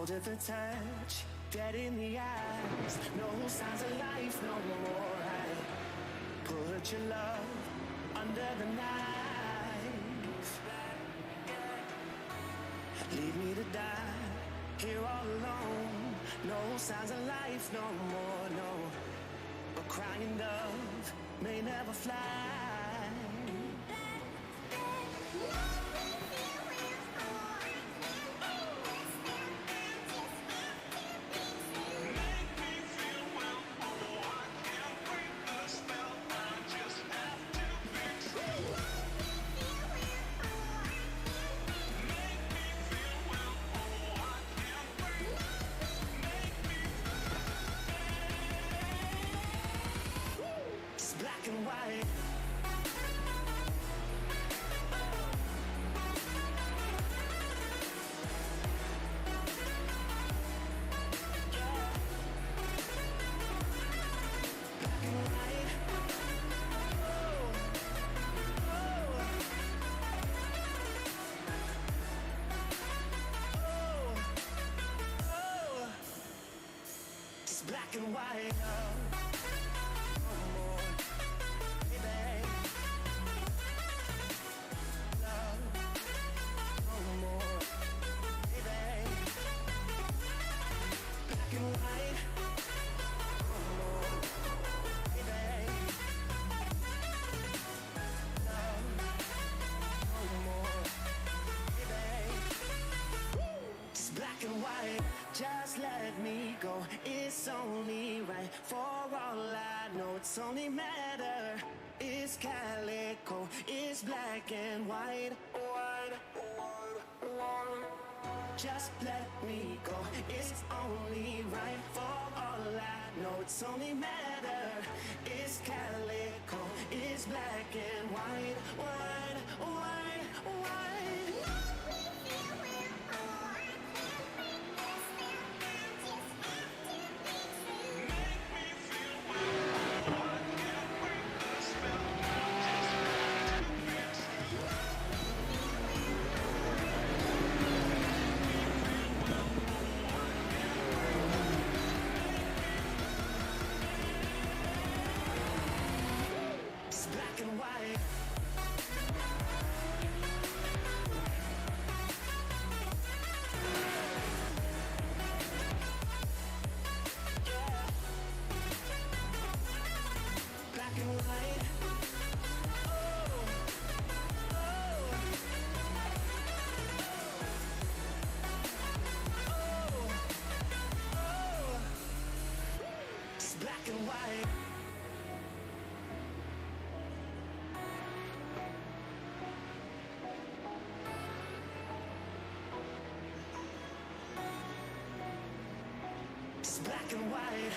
cold at the touch, dead in the eyes, no signs of life no more. I put your love under the knife. Leave me to die here all alone. No signs of life no more, no. But crying dove may never fly. Black and white, no more, baby. Love, no more, baby. Black and white, no more, baby. Love, no more, baby. It's black and white. Just let me go, it's only right. For all I know, it's only matter. It's calico, it's black and white. Just let me go, it's only right. For all I know, it's only matter. It's calico, it's black and white. White, white, white. Black and white. It's black and white.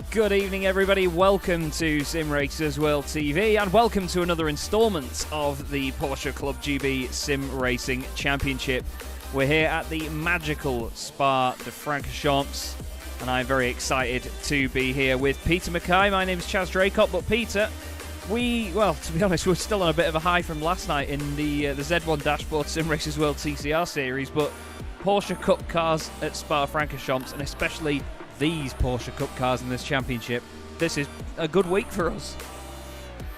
Good evening, everybody. Welcome to Simracersworld TV, and welcome to another instalment of the Porsche Club GB Sim Racing Championship. We're here at the magical Spa de Francorchamps, and I'm very excited to be here with Peter MacKay. My name is Chaz Draycott, but Peter, to be honest, we're still on a bit of a high from last night in the Z1 Dashboard Simracersworld TCR series, but Porsche Cup cars at Spa Francorchamps, and especially these Porsche Cup cars in this championship, this is a good week for us.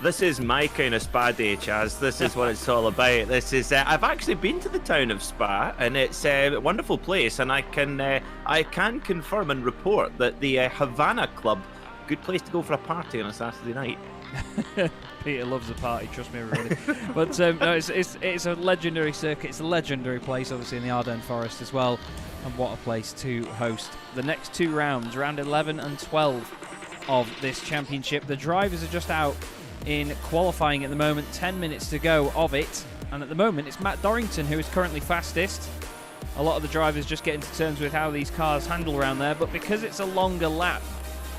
This is my kind of Spa day, Chaz. This is what it's all about. This is. I've actually been to the town of Spa, and it's a wonderful place. And I can confirm and report that the Havana Club, good place to go for a party on a Saturday night. Peter loves a party, trust me, everybody. But no, it's a legendary circuit. It's a legendary place, obviously, in the Ardennes Forest as well. And what a place to host the next two rounds, round 11 and 12 of this championship. The drivers are just out in qualifying at the moment, 10 minutes to go of it, and at the moment it's Matt Dorrington who is currently fastest. A lot of the drivers just getting to terms with how these cars handle around there, but because it's a longer lap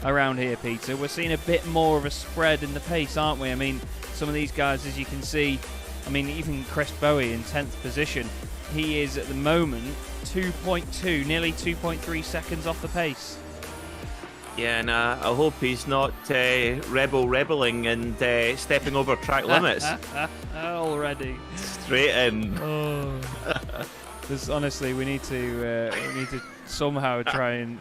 around here, Peter, we're seeing a bit more of a spread in the pace, aren't we? I mean, some of these guys, as you can see, I mean, even Chris Bowie in 10th position, he is at the moment 2.2, nearly 2.3 seconds off the pace. Yeah, and I hope he's not rebelling and stepping over track limits. Already. Straight in. Oh. Honestly, we need to somehow try and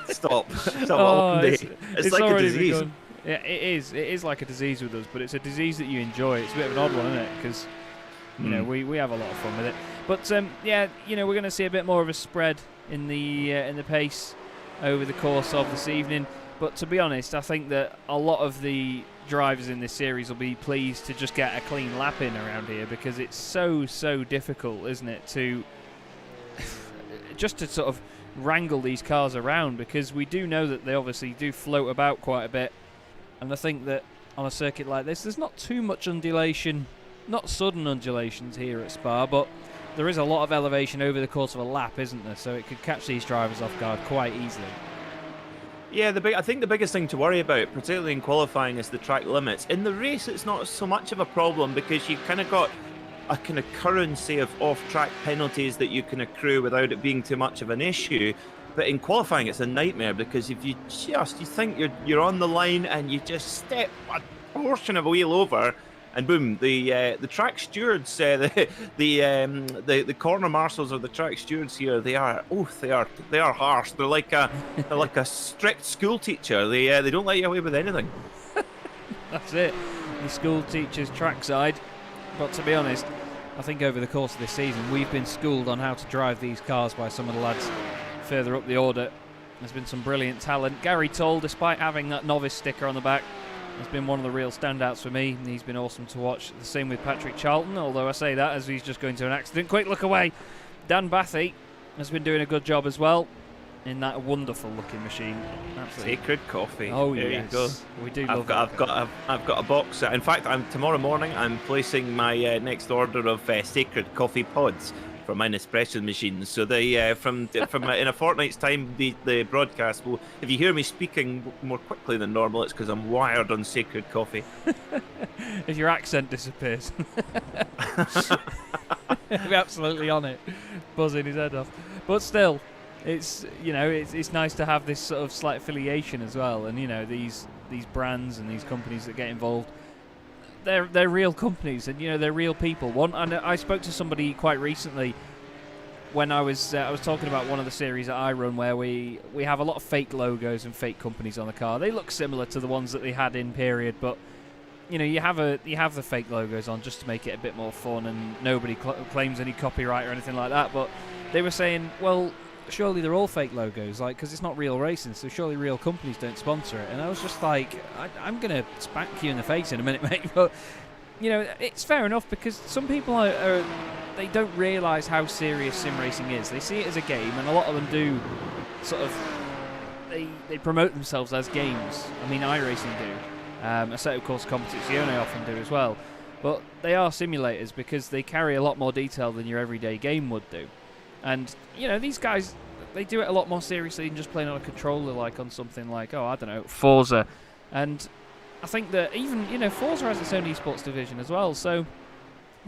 stop. It's like a disease. Begun. Yeah, it is. It is like a disease with us, but it's a disease that you enjoy. It's a bit of an odd one, isn't it? Because you know we have a lot of fun with it. But yeah, you know, we're going to see a bit more of a spread in the pace over the course of this evening. But to be honest, I think that a lot of the drivers in this series will be pleased to just get a clean lap in around here, because it's so difficult, isn't it, to just to sort of wrangle these cars around, because we do know that they obviously do float about quite a bit, and I think that on a circuit like this there's not too much undulation, not sudden undulations here at Spa, but there is a lot of elevation over the course of a lap, isn't there? So it could catch these drivers off guard quite easily. Yeah, I think the biggest thing to worry about, particularly in qualifying, is the track limits. In the race, it's not so much of a problem because you've kind of got a kind of currency of off-track penalties that you can accrue without it being too much of an issue. But in qualifying, it's a nightmare because if you think you're on the line and you just step a portion of a wheel over, and boom, the track stewards, the corner marshals or the track stewards here, they are harsh. They're like a strict school teacher. They don't let you away with anything. That's it. The school teacher's trackside. But to be honest, I think over the course of this season we've been schooled on how to drive these cars by some of the lads further up the order. There's been some brilliant talent. Gary Toll, despite having that novice sticker on the back, has been one of the real standouts for me, and he's been awesome to watch. The same with Patrick Charlton, although I say that as he's just going to an accident. Quick look away. Dan Bathy has been doing a good job as well in that wonderful looking machine. Absolutely. Sacred Coffee. Oh, there yes. You go. We do I've got a box. In fact, tomorrow morning I'm placing my next order of Sacred Coffee pods for my Nespresso machines. So they from in a fortnight's time, the broadcast will. If you hear me speaking more quickly than normal, it's because I'm wired on Sacred Coffee. If your accent disappears, he'll be absolutely on it, buzzing his head off. But still, it's nice to have this sort of slight affiliation as well, and these brands and these companies that get involved. They're real companies, and they're real people. And I spoke to somebody quite recently when I was talking about one of the series that I run, where we have a lot of fake logos and fake companies on the car. They look similar to the ones that they had in period, but you have the fake logos on just to make it a bit more fun, and nobody claims any copyright or anything like that. But they were saying, well, surely they're all fake logos, because it's not real racing, so surely real companies don't sponsor it. And I was just like, I'm going to spank you in the face in a minute, mate. But, it's fair enough, because some people they don't realise how serious sim racing is. They see it as a game, and a lot of them do sort of, they promote themselves as games. I mean, iRacing do. Assetto Corsa Competizione often do as well. But they are simulators because they carry a lot more detail than your everyday game would do. And, these guys, they do it a lot more seriously than just playing on a controller, like on something like, Forza. And I think that even, Forza has its own esports division as well. So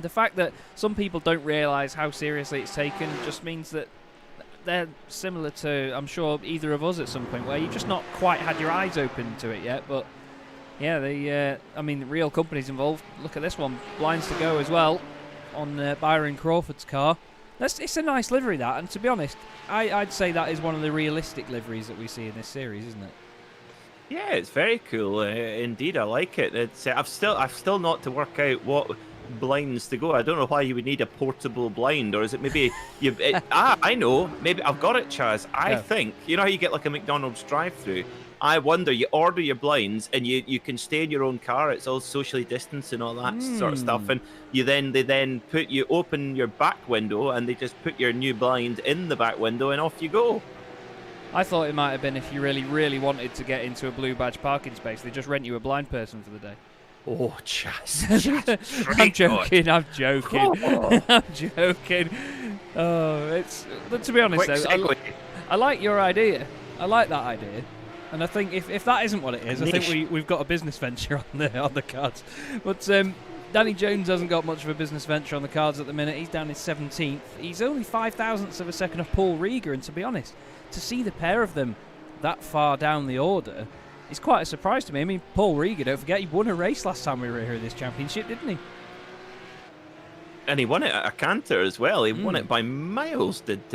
the fact that some people don't realise how seriously it's taken just means that they're similar to, I'm sure, either of us at some point, where you've just not quite had your eyes open to it yet. But, yeah, the real companies involved. Look at this one. Blinds to go as well on Byron Crawford's car. It's a nice livery, that, and to be honest, I'd say that is one of the realistic liveries that we see in this series, isn't it? Yeah, it's very cool. Indeed, I like it. It's I've still not to work out what blinds to go. I don't know why you would need a portable blind, or is it maybe you? I know. Maybe I've got it, Chaz. I think you know how you get like a McDonald's drive-through. I wonder, you order your blinds and you can stay in your own car. It's all socially distanced and all that sort of stuff. And you open your back window and they just put your new blind in the back window and off you go. I thought it might have been if you really, really wanted to get into a blue badge parking space, they just rent you a blind person for the day. Oh, Chaz. I'm joking. I'm joking. Oh, but to be honest, though, I like your idea. I like that idea. And I think if that isn't what it is, I think we've got a business venture on the cards. But Danny Jones hasn't got much of a business venture on the cards at the minute. He's down in 17th. He's only 0.05 of a second of Paul Rieger. And to be honest, to see the pair of them that far down the order is quite a surprise to me. I mean, Paul Rieger, don't forget, he won a race last time we were here at this championship, didn't he? And he won it at a canter as well. He won it by miles, did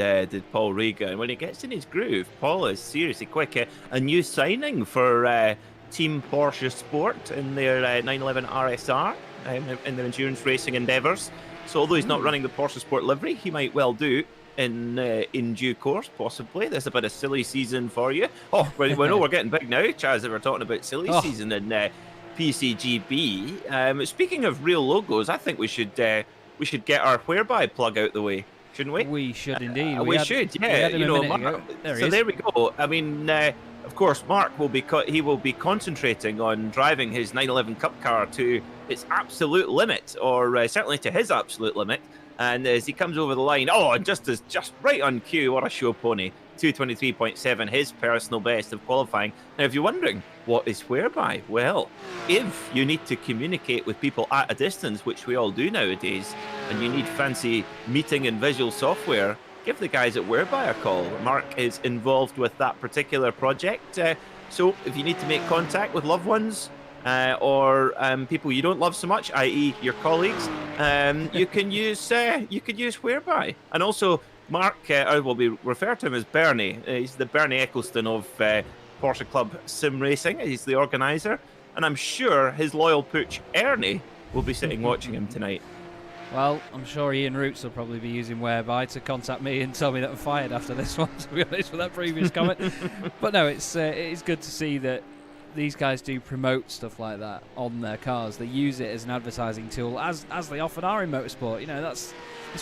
Paul Rieger. And when he gets in his groove, Paul is seriously quick. A new signing for Team Porsche Sport in their 911 RSR in their endurance racing endeavours. So although he's not running the Porsche Sport livery, he might well do in due course, possibly. There's a bit of silly season for you. Oh, we know we're getting big now, Chaz, if we're talking about silly season in PCGB. Speaking of real logos, I think we should get our whereby plug out the way, shouldn't we? We should indeed. We should, yeah. There we go. I mean, of course, Mark will be concentrating on driving his 911 Cup car to its absolute limit, or certainly to his absolute limit. And as he comes over the line, and just right on cue, what a show pony. 223.7, his personal best of qualifying. Now, if you're wondering, what is whereby? Well, if you need to communicate with people at a distance, which we all do nowadays, and you need fancy meeting and visual software, give the guys at Whereby a call. Mark is involved with that particular project. So if you need to make contact with loved ones, or people you don't love so much, i.e. your colleagues, you can use Whereby. And also, Mark, we refer to him as Bernie. He's the Bernie Eccleston of Porsche Club Sim Racing. He's the organiser. And I'm sure his loyal pooch, Ernie, will be sitting watching him tonight. Well, I'm sure Ian Roots will probably be using Whereby to contact me and tell me that I'm fired after this one, to be honest with that previous comment. But no, it is good to see that these guys do promote stuff like that on their cars. They use it as an advertising tool, as they often are in motorsport. You know, that's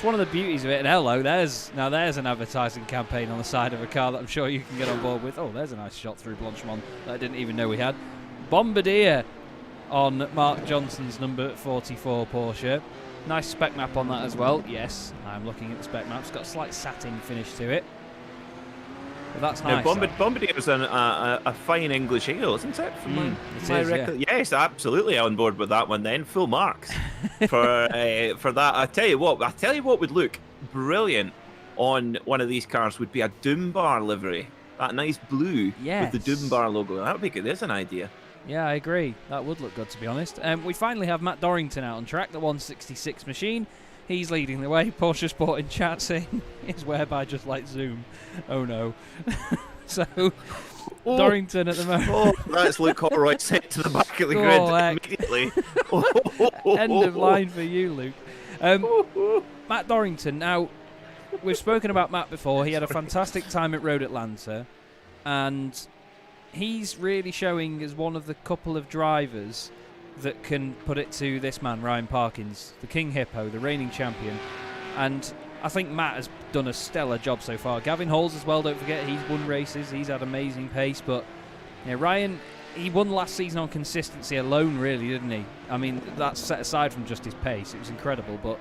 one of the beauties of it. And hello, there's an advertising campaign on the side of a car that I'm sure you can get on board with. Oh, there's a nice shot through Blanchimont that I didn't even know we had. Bombardier on Mark Johnson's number 44 Porsche. Nice spec map on that as well. Yes, I'm looking at the spec map. It's got a slight satin finish to it. But that's nice. Bombardier is a fine English ale, isn't it? Yeah. Yes, absolutely on board with that one then. Full marks for that. I tell you what would look brilliant on one of these cars would be a Doombar livery. That nice blue with the Doombar logo. That would be good. There's an idea. Yeah, I agree. That would look good, to be honest. We finally have Matt Dorrington out on track, the 166 machine. He's leading the way. Porsche Sport in chat saying is Whereby just like Zoom. Oh no. So Dorrington at the moment. That's Luke Holroyd sent to the back of the grid immediately. End of line for you, Luke. Matt Dorrington. Now, we've spoken about Matt before. He had a fantastic time at Road Atlanta, and he's really showing as one of the couple of drivers that can put it to this man, Ryan Parkins, the King Hippo, the reigning champion. And I think Matt has done a stellar job so far. Gavin Halls as well, don't forget, he's won races, he's had amazing pace. But Ryan, he won last season on consistency alone, really, didn't he? I mean, that's set aside from just his pace. It was incredible, but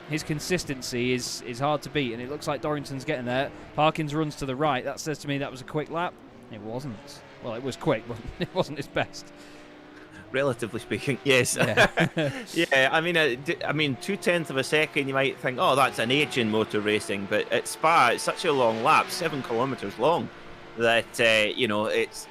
his consistency is hard to beat, and it looks like Dorrington's getting there. Parkins runs to the right. That says to me that was a quick lap. It wasn't. Well, it was quick, but it wasn't his best. Relatively speaking, yes. Yeah, yeah. I mean, 0.2 of a second, you might think, oh, that's an age in motor racing, but at Spa, it's such a long lap, 7 kilometres long, that it's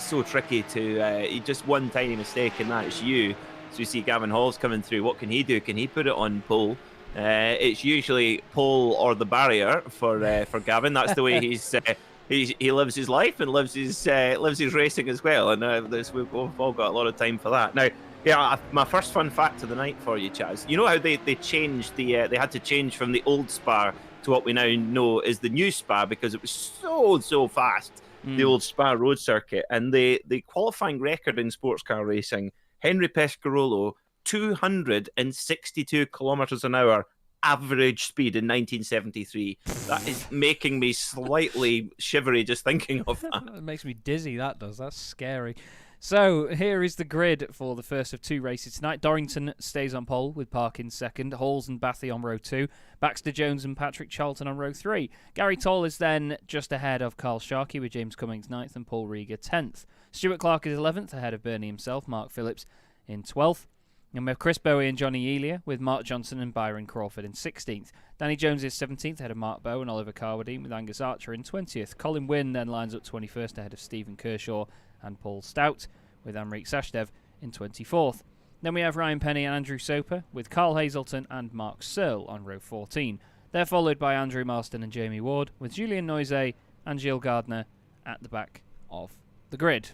so tricky to just one tiny mistake, and that's you. So you see Gavin Halls coming through. What can he do? Can he put it on pole? It's usually pole or the barrier for Gavin. That's the way he lives his life and lives his racing as well. And we've all got a lot of time for that. Now, yeah, my first fun fact of the night for you, Chaz. You know how they changed they had to change from the old Spa to what we now know is the new Spa because it was so fast. The old Spa road circuit, and the qualifying record in sports car racing, Henry Pescarolo, 262 kilometers an hour average speed in 1973. That is making me slightly shivery just thinking of that. It makes me dizzy, that does. That's scary. So here is the grid for the first of two races tonight. Dorrington stays on pole with Parkins second, Halls and Bathy on row 2, Baxter Jones and Patrick Charlton on row 3. Gary Toll is then just ahead of Carl Sharkey with James Cummings 9th and Paul Rieger 10th. Stuart Clark is 11th ahead of Bernie himself, Mark Phillips in 12th. And we have Chris Bowie and Johnny Elia with Mark Johnson and Byron Crawford in 16th. Danny Jones is 17th ahead of Mark Bowe and Oliver Carwadine with Angus Archer in 20th. Colin Wynne then lines up 21st ahead of Stephen Kershaw and Paul Stout with Amrik Sashdev in 24th. Then we have Ryan Penny and Andrew Soper with Carl Hazelton and Mark Searle on row 14. They're followed by Andrew Marston and Jamie Ward with Julian Noise and Gilles Gardner at the back of the grid.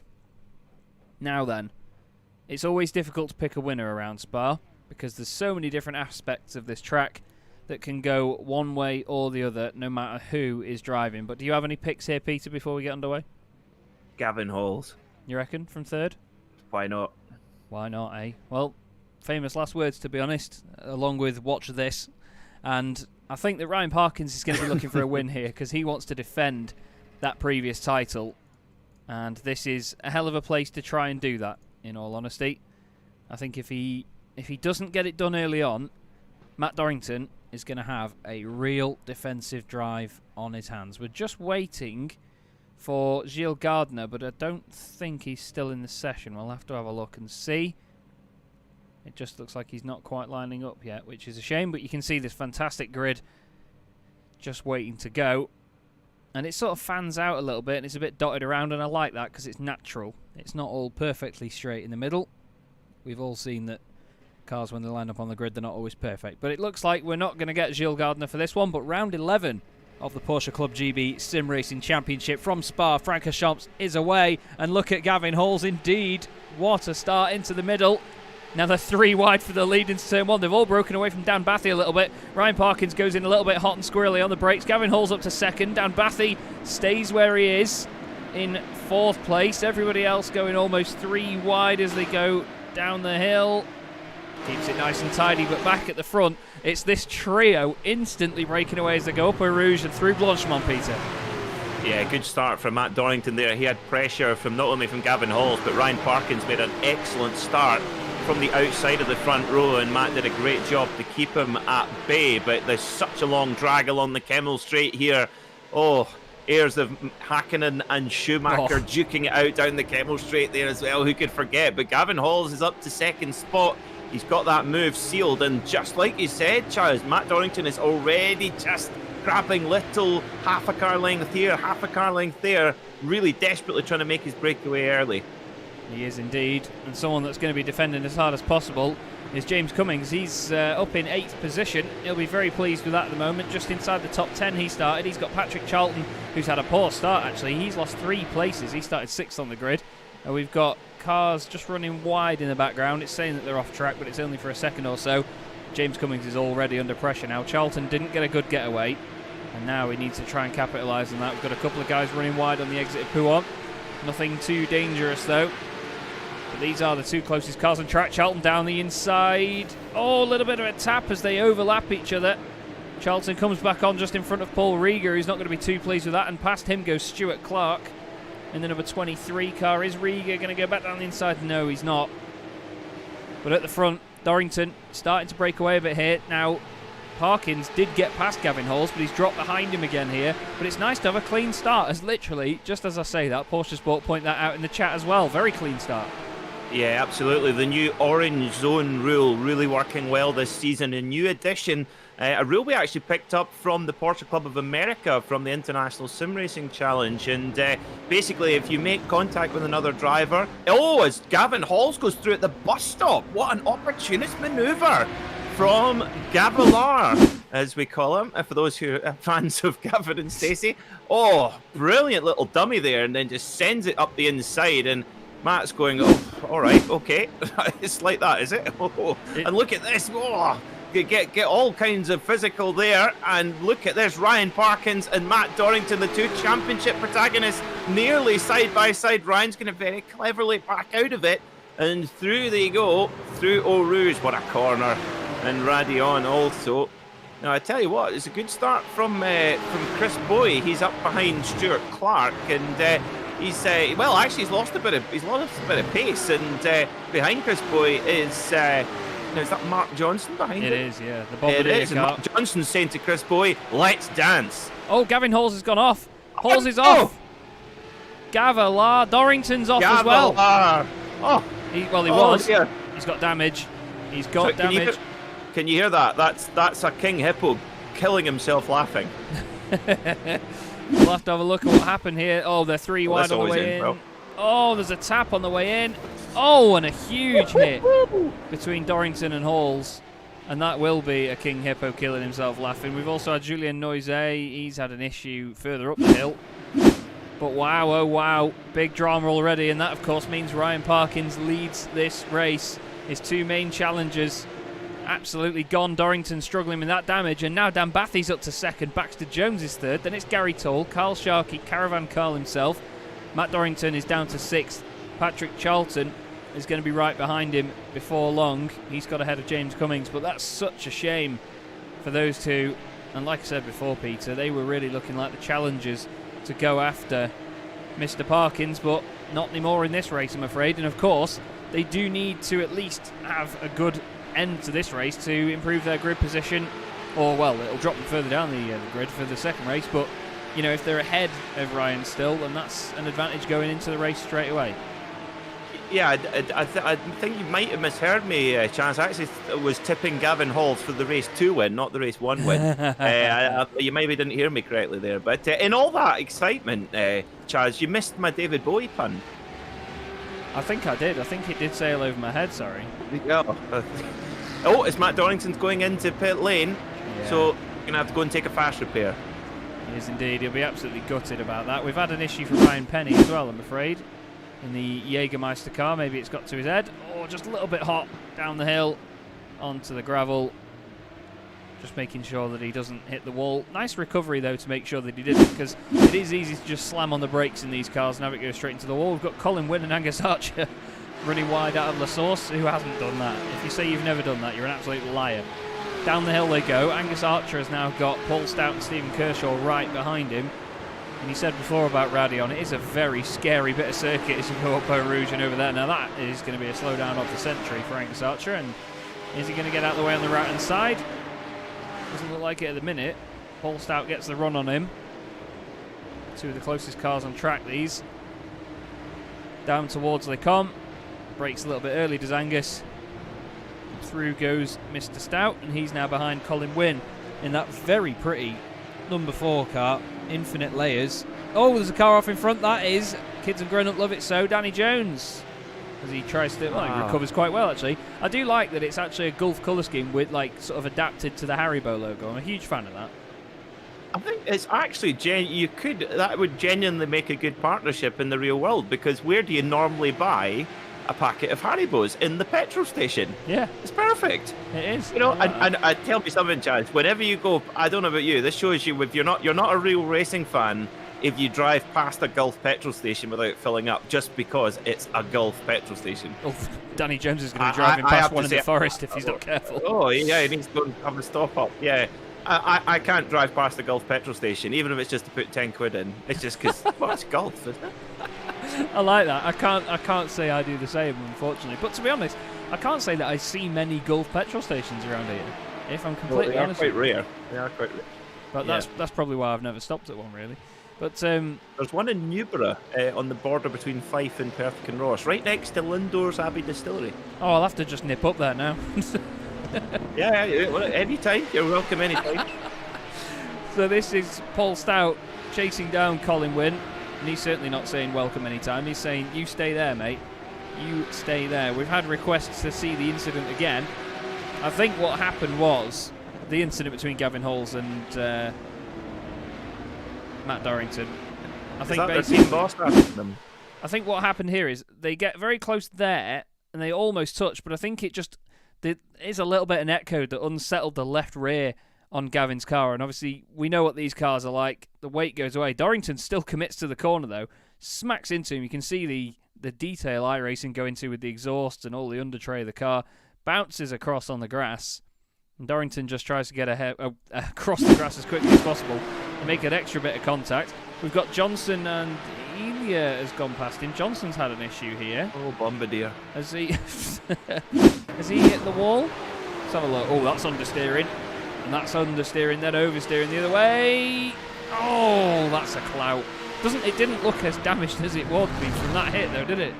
Now then, it's always difficult to pick a winner around Spa because there's so many different aspects of this track that can go one way or the other no matter who is driving. But do you have any picks here, Peter, before we get underway? Gavin Halls. You reckon, from third? Why not? Why not, eh? Well, famous last words, to be honest, along with watch this. And I think that Ryan Parkins is going to be looking for a win here because he wants to defend that previous title. And this is a hell of a place to try and do that, in all honesty. I think if he doesn't get it done early on, Matt Dorrington is going to have a real defensive drive on his hands. We're just waiting for Gilles Gardner, but I don't think he's still in the session. We'll have to have a look and see. It just looks like he's not quite lining up yet, which is a shame, but you can see this fantastic grid just waiting to go. And it sort of fans out a little bit, and it's a bit dotted around, and I like that because it's natural. It's not all perfectly straight in the middle. We've all seen that cars, when they line up on the grid, they're not always perfect. But it looks like we're not going to get Gilles Gardner for this one, but round 11 of the Porsche Club GB Sim Racing Championship from Spa Francorchamps is away. And look at Gavin Halls, indeed. What a start into the middle. Now they're 3 wide for the lead into turn 1. They've all broken away from Dan Bathy a little bit. Ryan Parkins goes in a little bit hot and squirrely on the brakes. Gavin Halls up to second. Dan Bathy stays where he is in 4th place. Everybody else going almost 3 wide as they go down the hill. Keeps it nice and tidy, but back at the front, it's this trio instantly breaking away as they go up Eau Rouge and through Blanchemont, Peter. Yeah, good start from Matt Dorrington there. He had pressure from not only from Gavin Halls, but Ryan Parkins made an excellent start from the outside of the front row, and Matt did a great job to keep him at bay. But there's such a long drag along the Kemmel Straight here. Oh, heirs of Hakkinen and Schumacher duking it out down the Kemmel Straight there as well. Who could forget? But Gavin Halls is up to second spot. He's got that move sealed, and just like you said, Chaz, Matt Dorrington is already just grabbing little half a car length here, half a car length there, really desperately trying to make his breakaway early. He is indeed, and someone that's going to be defending as hard as possible is James Cummings. He's up in 8th position. He'll be very pleased with that at the moment. Just inside the top 10 he started. He's got Patrick Charlton, who's had a poor start actually. He's lost 3 places. He started 6th on the grid. And we've got cars just running wide in the background. It's saying that they're off track, but it's only for a second or so. James Cummings is already under pressure now. Charlton didn't get a good getaway, and now he needs to try and capitalise on that. We've got a couple of guys running wide on the exit of Pouhon. Nothing too dangerous though. But these are the 2 closest cars on track. Charlton down the inside. Oh, a little bit of a tap as they overlap each other. Charlton comes back on just in front of Paul Rieger, who's not going to be too pleased with that, and past him goes Stuart Clark. In the number 23 car. Is Rieger going to go back down the inside? No, he's not. But at the front, Dorrington starting to break away a bit here. Now, Parkins did get past Gavin Halls, but he's dropped behind him again here. But it's nice to have a clean start, as literally, just as I say that, Porsche Sport point that out in the chat as well. Very clean start. Yeah, absolutely. The new orange zone rule really working well this season. A new addition, a rule we actually picked up from the Porsche Club of America from the International Sim Racing Challenge. And basically, if you make contact with another driver... Oh, as Gavin Halls goes through at the bus stop. What an opportunist manoeuvre from Gavilar, as we call him, for those who are fans of Gavin and Stacey. Oh, brilliant little dummy there, and then just sends it up the inside, and Matt's going, oh, all right, okay. It's like that, is it? Oh, and look at this. Oh, get all kinds of physical there, and look at this. Ryan Parkins and Matt Dorrington, the two championship protagonists, nearly side by side. Ryan's going to very cleverly back out of it, and through they go, through Eau Rouge. What a corner. And Radion also. Now, I tell you what, it's a good start from Chris Boy. He's up behind Stuart Clark, and he's he's lost a bit of pace. And behind Chris Boy is that Mark Johnson behind him? It is, yeah. The it is. And Mark Johnson's saying to Chris Boy, "Let's dance." Oh, Gavin Halls has gone off. Halls is off. Gavilar, Dorrington's off as well. Oh, he was. Dear. He's got damage. He's got damage. Can you hear that? That's a king hippo killing himself laughing. We'll have to have a look at what happened here. Oh, they're three wide on the way in. Well. Oh, there's a tap on the way in. Oh, and a huge hit between Dorrington and Halls. And that will be a king hippo killing himself laughing. We've also had Julien Noizet. He's had an issue further up the hill. But wow, oh wow, big drama already. And that, of course, means Ryan Parkins leads this race. His two main challengers absolutely gone. Dorrington struggling with that damage, and now Dan Bathy's up to second. Baxter Jones is third. Then it's Gary Toll, Carl Sharkey, Caravan Carl himself. Matt Dorrington is down to sixth. Patrick Charlton is going to be right behind him before long. He's got ahead of James Cummings, but that's such a shame for those two. And like I said before, Peter, they were really looking like the challengers to go after Mr. Parkins, but not anymore in this race, I'm afraid. And of course, they do need to at least have a good end to this race to improve their grid position, or well, it'll drop them further down the grid for the second race, but you know, if they're ahead of Ryan still, then that's an advantage going into the race straight away. Yeah, I think you might have misheard me, Chaz. I actually was tipping Gavin Halls for the race 2 win, not the race 1 win. You maybe didn't hear me correctly there, but in all that excitement, Chaz, you missed my David Bowie pun. I think I did. I think it did sail over my head, sorry. Oh, it's Matt Dorrington's going into pit lane, so you're going to have to go and take a fast repair. He is indeed. He'll be absolutely gutted about that. We've had an issue for Ryan Penny as well, I'm afraid, in the Jägermeister car. Maybe it's got to his head. Oh, just a little bit hot down the hill onto the gravel. Just making sure that he doesn't hit the wall. Nice recovery, though, to make sure that he didn't, because it is easy to just slam on the brakes in these cars and have it go straight into the wall. We've got Colin Wynn and Angus Archer running wide out of La Source. Who hasn't done that? If you say you've never done that, you're an absolute liar. Down the hill they go. Angus Archer has now got Paul Stout and Stephen Kershaw right behind him. And he said before about Radion, it is a very scary bit of circuit as you go up Eau Rouge and over there. Now that is going to be a slowdown of the century for Angus Archer. And is he going to get out of the way on the right-hand side? Doesn't look like it at the minute. Paul Stout gets the run on him. Two of the closest cars on track, these. Down towards they come. Brakes a little bit early, does Angus. Through goes Mr. Stout, and he's now behind Colin Wynn in that very pretty number 4 car. Infinite layers. Oh, there's a car off in front. That is Kids and Grown Up Love It So, Danny Jones. As he tries to, well, he recovers quite well, actually. I do like that it's actually a Gulf colour scheme with, like, sort of adapted to the Haribo logo. I'm a huge fan of that. I think it's actually, that would genuinely make a good partnership in the real world, because where do you normally buy a packet of Haribos? In the petrol station. Yeah. It's perfect. It is. You know, and tell me something, Chaz, whenever you go, I don't know about you, this shows you if you're not a real racing fan, if you drive past a Gulf petrol station without filling up just because it's a Gulf petrol station. Oh, Danny Jones is going to be driving past one in the forest if he's not careful. Oh, yeah, he needs to go and have a stop up. Yeah. I can't drive past the Gulf petrol station, even if it's just to put 10 quid in. It's just because, well, it's Gulf, isn't it? I like that. I can't say I do the same, unfortunately. But to be honest, I can't say that I see many Gulf petrol stations around here, if I'm completely honest. They are quite rare. They are quite rare. But that's probably why I've never stopped at one, really. But there's one in Newborough on the border between Fife and Perth Kinross, right next to Lindor's Abbey Distillery. Oh, I'll have to just nip up there now. Yeah, anytime. You're welcome anytime. So this is Paul Stout chasing down Colin Wynn, and he's certainly not saying welcome anytime. He's saying, you stay there, mate. You stay there. We've had requests to see the incident again. I think what happened was the incident between Gavin Halls and Matt Dorrington. I think their team boss after them? I think what happened here is they get very close there and they almost touch, but I think there is a little bit of netcode that unsettled the left rear on Gavin's car, and obviously we know what these cars are like. The weight goes away. Dorrington still commits to the corner though, smacks into him. You can see the detail iRacing go into with the exhaust and all the under tray of the car, bounces across on the grass, and Dorrington just tries to get across the grass as quickly as possible and make an extra bit of contact. We've got Johnson, and Elia has gone past him. Johnson's had an issue here. Oh, Bombardier. Has he hit the wall? Let's have a look. Oh, that's understeering. And that's understeering, then oversteering the other way. Oh, that's a clout. It didn't look as damaged as it would be from that hit, though, did it?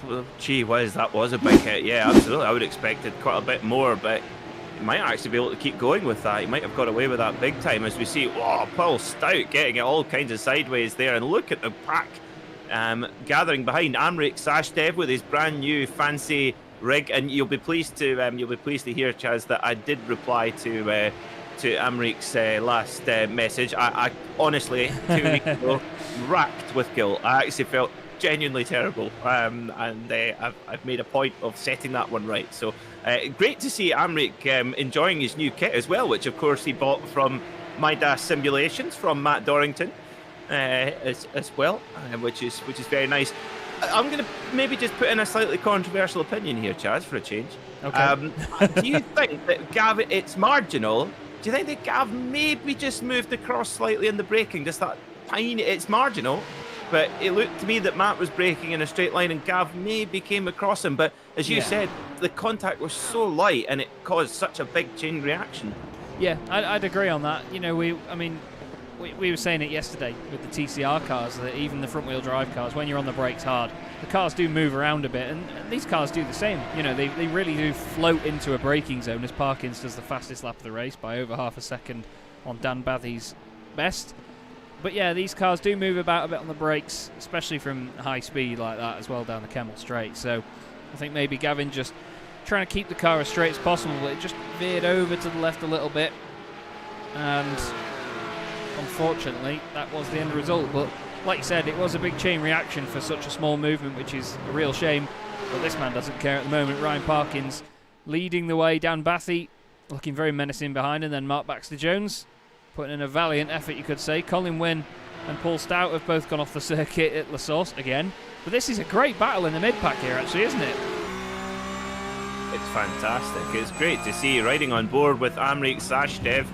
Well, gee whiz, that was a big hit. Yeah, absolutely. I would have expected quite a bit more, but he might actually be able to keep going with that. He might have got away with that big time, as we see. Oh, Paul Stout getting it all kinds of sideways there, and look at the pack gathering behind Amrik Sashdev with his brand new fancy rig. And you'll be pleased to hear, Chaz, that I did reply to Amrik's last message. I honestly 2 weeks ago racked with guilt. I actually felt genuinely terrible, and I've made a point of setting that one right. So great to see Amrik enjoying his new kit as well, which of course he bought from Midas Simulations from Matt Dorrington as well, which is very nice. I'm going to maybe just put in a slightly controversial opinion here, Chaz, for a change. Okay. Do you think that Gav, it's marginal? Do you think that Gav maybe just moved across slightly in the braking? Just that tiny, it's marginal, but it looked to me that Matt was braking in a straight line and Gav maybe came across him. But as you said, the contact was so light and it caused such a big chain reaction. Yeah, I'd agree on that. You know, we were saying it yesterday with the TCR cars, that even the front-wheel drive cars, when you're on the brakes hard, the cars do move around a bit, and these cars do the same. You know, they really do float into a braking zone, as Parkins does the fastest lap of the race by over half a second on Dan Bathy's best. But yeah, these cars do move about a bit on the brakes, especially from high speed like that as well down the Kemmel Straight. So I think maybe Gavin just trying to keep the car as straight as possible, but it just veered over to the left a little bit, and unfortunately that was the end result. But like you said, it was a big chain reaction for such a small movement, which is a real shame, but this man doesn't care at the moment. Ryan Parkins leading the way, Dan Bathy looking very menacing behind, and then Mark Baxter-Jones putting in a valiant effort, you could say. Colin Wynne and Paul Stout have both gone off the circuit at La Source again, but this is a great battle in the mid-pack here actually, isn't it? It's fantastic. It's great to see riding on board with Amrik Sashdev.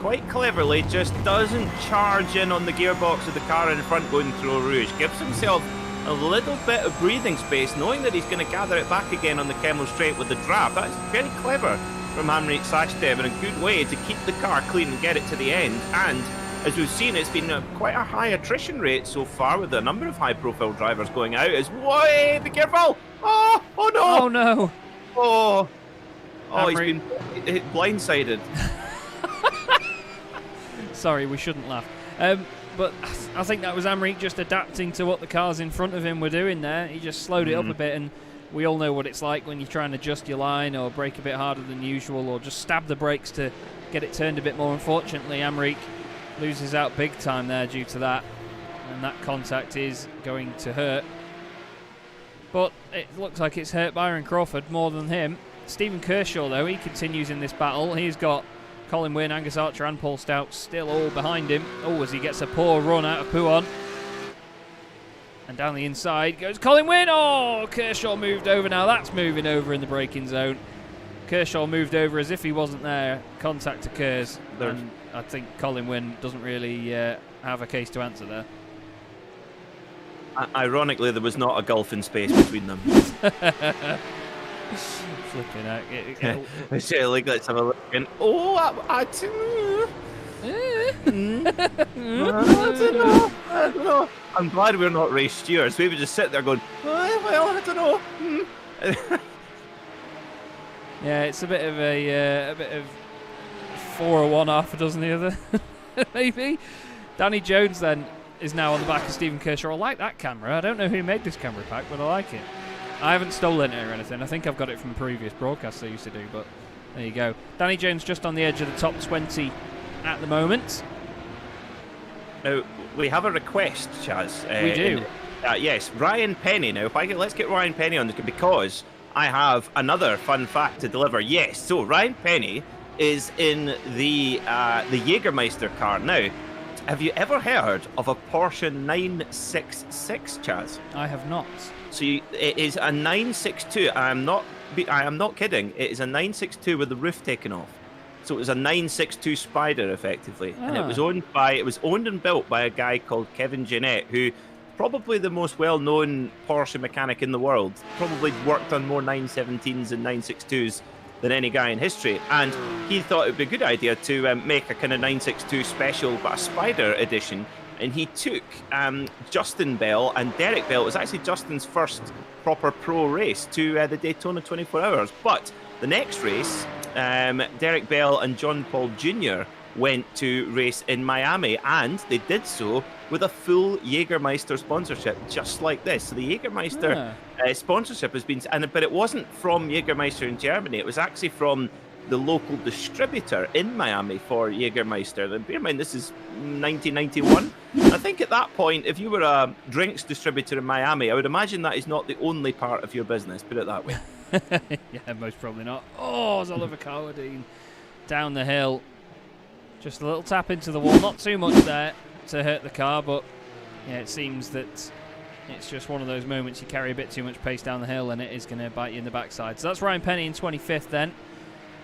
Quite cleverly, just doesn't charge in on the gearbox of the car in front going through Eau Rouge. Gives himself a little bit of breathing space, knowing that he's going to gather it back again on the Kemmel Straight with the draft. That's very clever from Amrik Sashdev, and a good way to keep the car clean and get it to the end. And as we've seen, it's been quite a high attrition rate so far, with a number of high-profile drivers going out. Way, be careful! Oh no! Oh no! Oh, he's Amrik been blindsided. Sorry, we shouldn't laugh. But I think that was Amrik just adapting to what the cars in front of him were doing there. He just slowed it up a bit, and we all know what it's like when you try and adjust your line or brake a bit harder than usual or just stab the brakes to get it turned a bit more. Unfortunately, Amrik loses out big time there due to that, and that contact is going to hurt. But it looks like it's hurt Byron Crawford more than him. Stephen Kershaw, though, he continues in this battle. He's got Colin Wynne, Angus Archer and Paul Stout still all behind him. Oh, as he gets a poor run out of Pouon. And down the inside goes Colin Wynne. Oh, Kershaw moved over. Now that's moving over in the braking zone. Kershaw moved over as if he wasn't there. Contact occurs. And I think Colin Wynne doesn't really have a case to answer there. Ironically, there was not a gulf in space between them. Flipping out. Let's have a look. And I don't know. I'm glad we're not race stewards. We would just sit there going, well, I don't know. Yeah, it's a bit of a 4 or 1 half a dozen the other, maybe. Danny Jones then is now on the back of Stephen Kershaw. I like that camera. I don't know who made this camera pack, but I like it. I haven't stolen it or anything. I think I've got it from previous broadcasts I used to do, but there you go. Danny Jones just on the edge of the top 20 at the moment. Now, we have a request, Chaz. We do. Yes, Ryan Penny. Now, let's get Ryan Penny on this because I have another fun fact to deliver. Yes, so Ryan Penny is in the Jägermeister car. Now, have you ever heard of a Porsche 966, Chaz? I have not. So it is a 962. I am not kidding. It is a 962 with the roof taken off. So it was a 962 Spider, effectively, and it was owned and built by a guy called Kevin Jeanette, who probably the most well-known Porsche mechanic in the world. Probably worked on more 917s and 962s than any guy in history. And he thought it would be a good idea to make a kind of 962 special, but a Spider edition. And he took Justin Bell and Derek Bell. It was actually Justin's first proper pro race to the Daytona 24 Hours. But the next race, Derek Bell and John Paul Jr. went to race in Miami, and they did so with a full Jägermeister sponsorship, just like this. So the Jägermeister sponsorship has been, but it wasn't from Jägermeister in Germany. It was actually from the local distributor in Miami for Jägermeister. And bear in mind, this is 1991. I think at that point, if you were a drinks distributor in Miami, I would imagine that is not the only part of your business, put it that way. Yeah, most probably not. Oh, it's Oliver Carwadine down the hill. Just a little tap into the wall. Not too much there to hurt the car, but yeah, it seems that it's just one of those moments you carry a bit too much pace down the hill and it is going to bite you in the backside. So that's Ryan Penny in 25th then.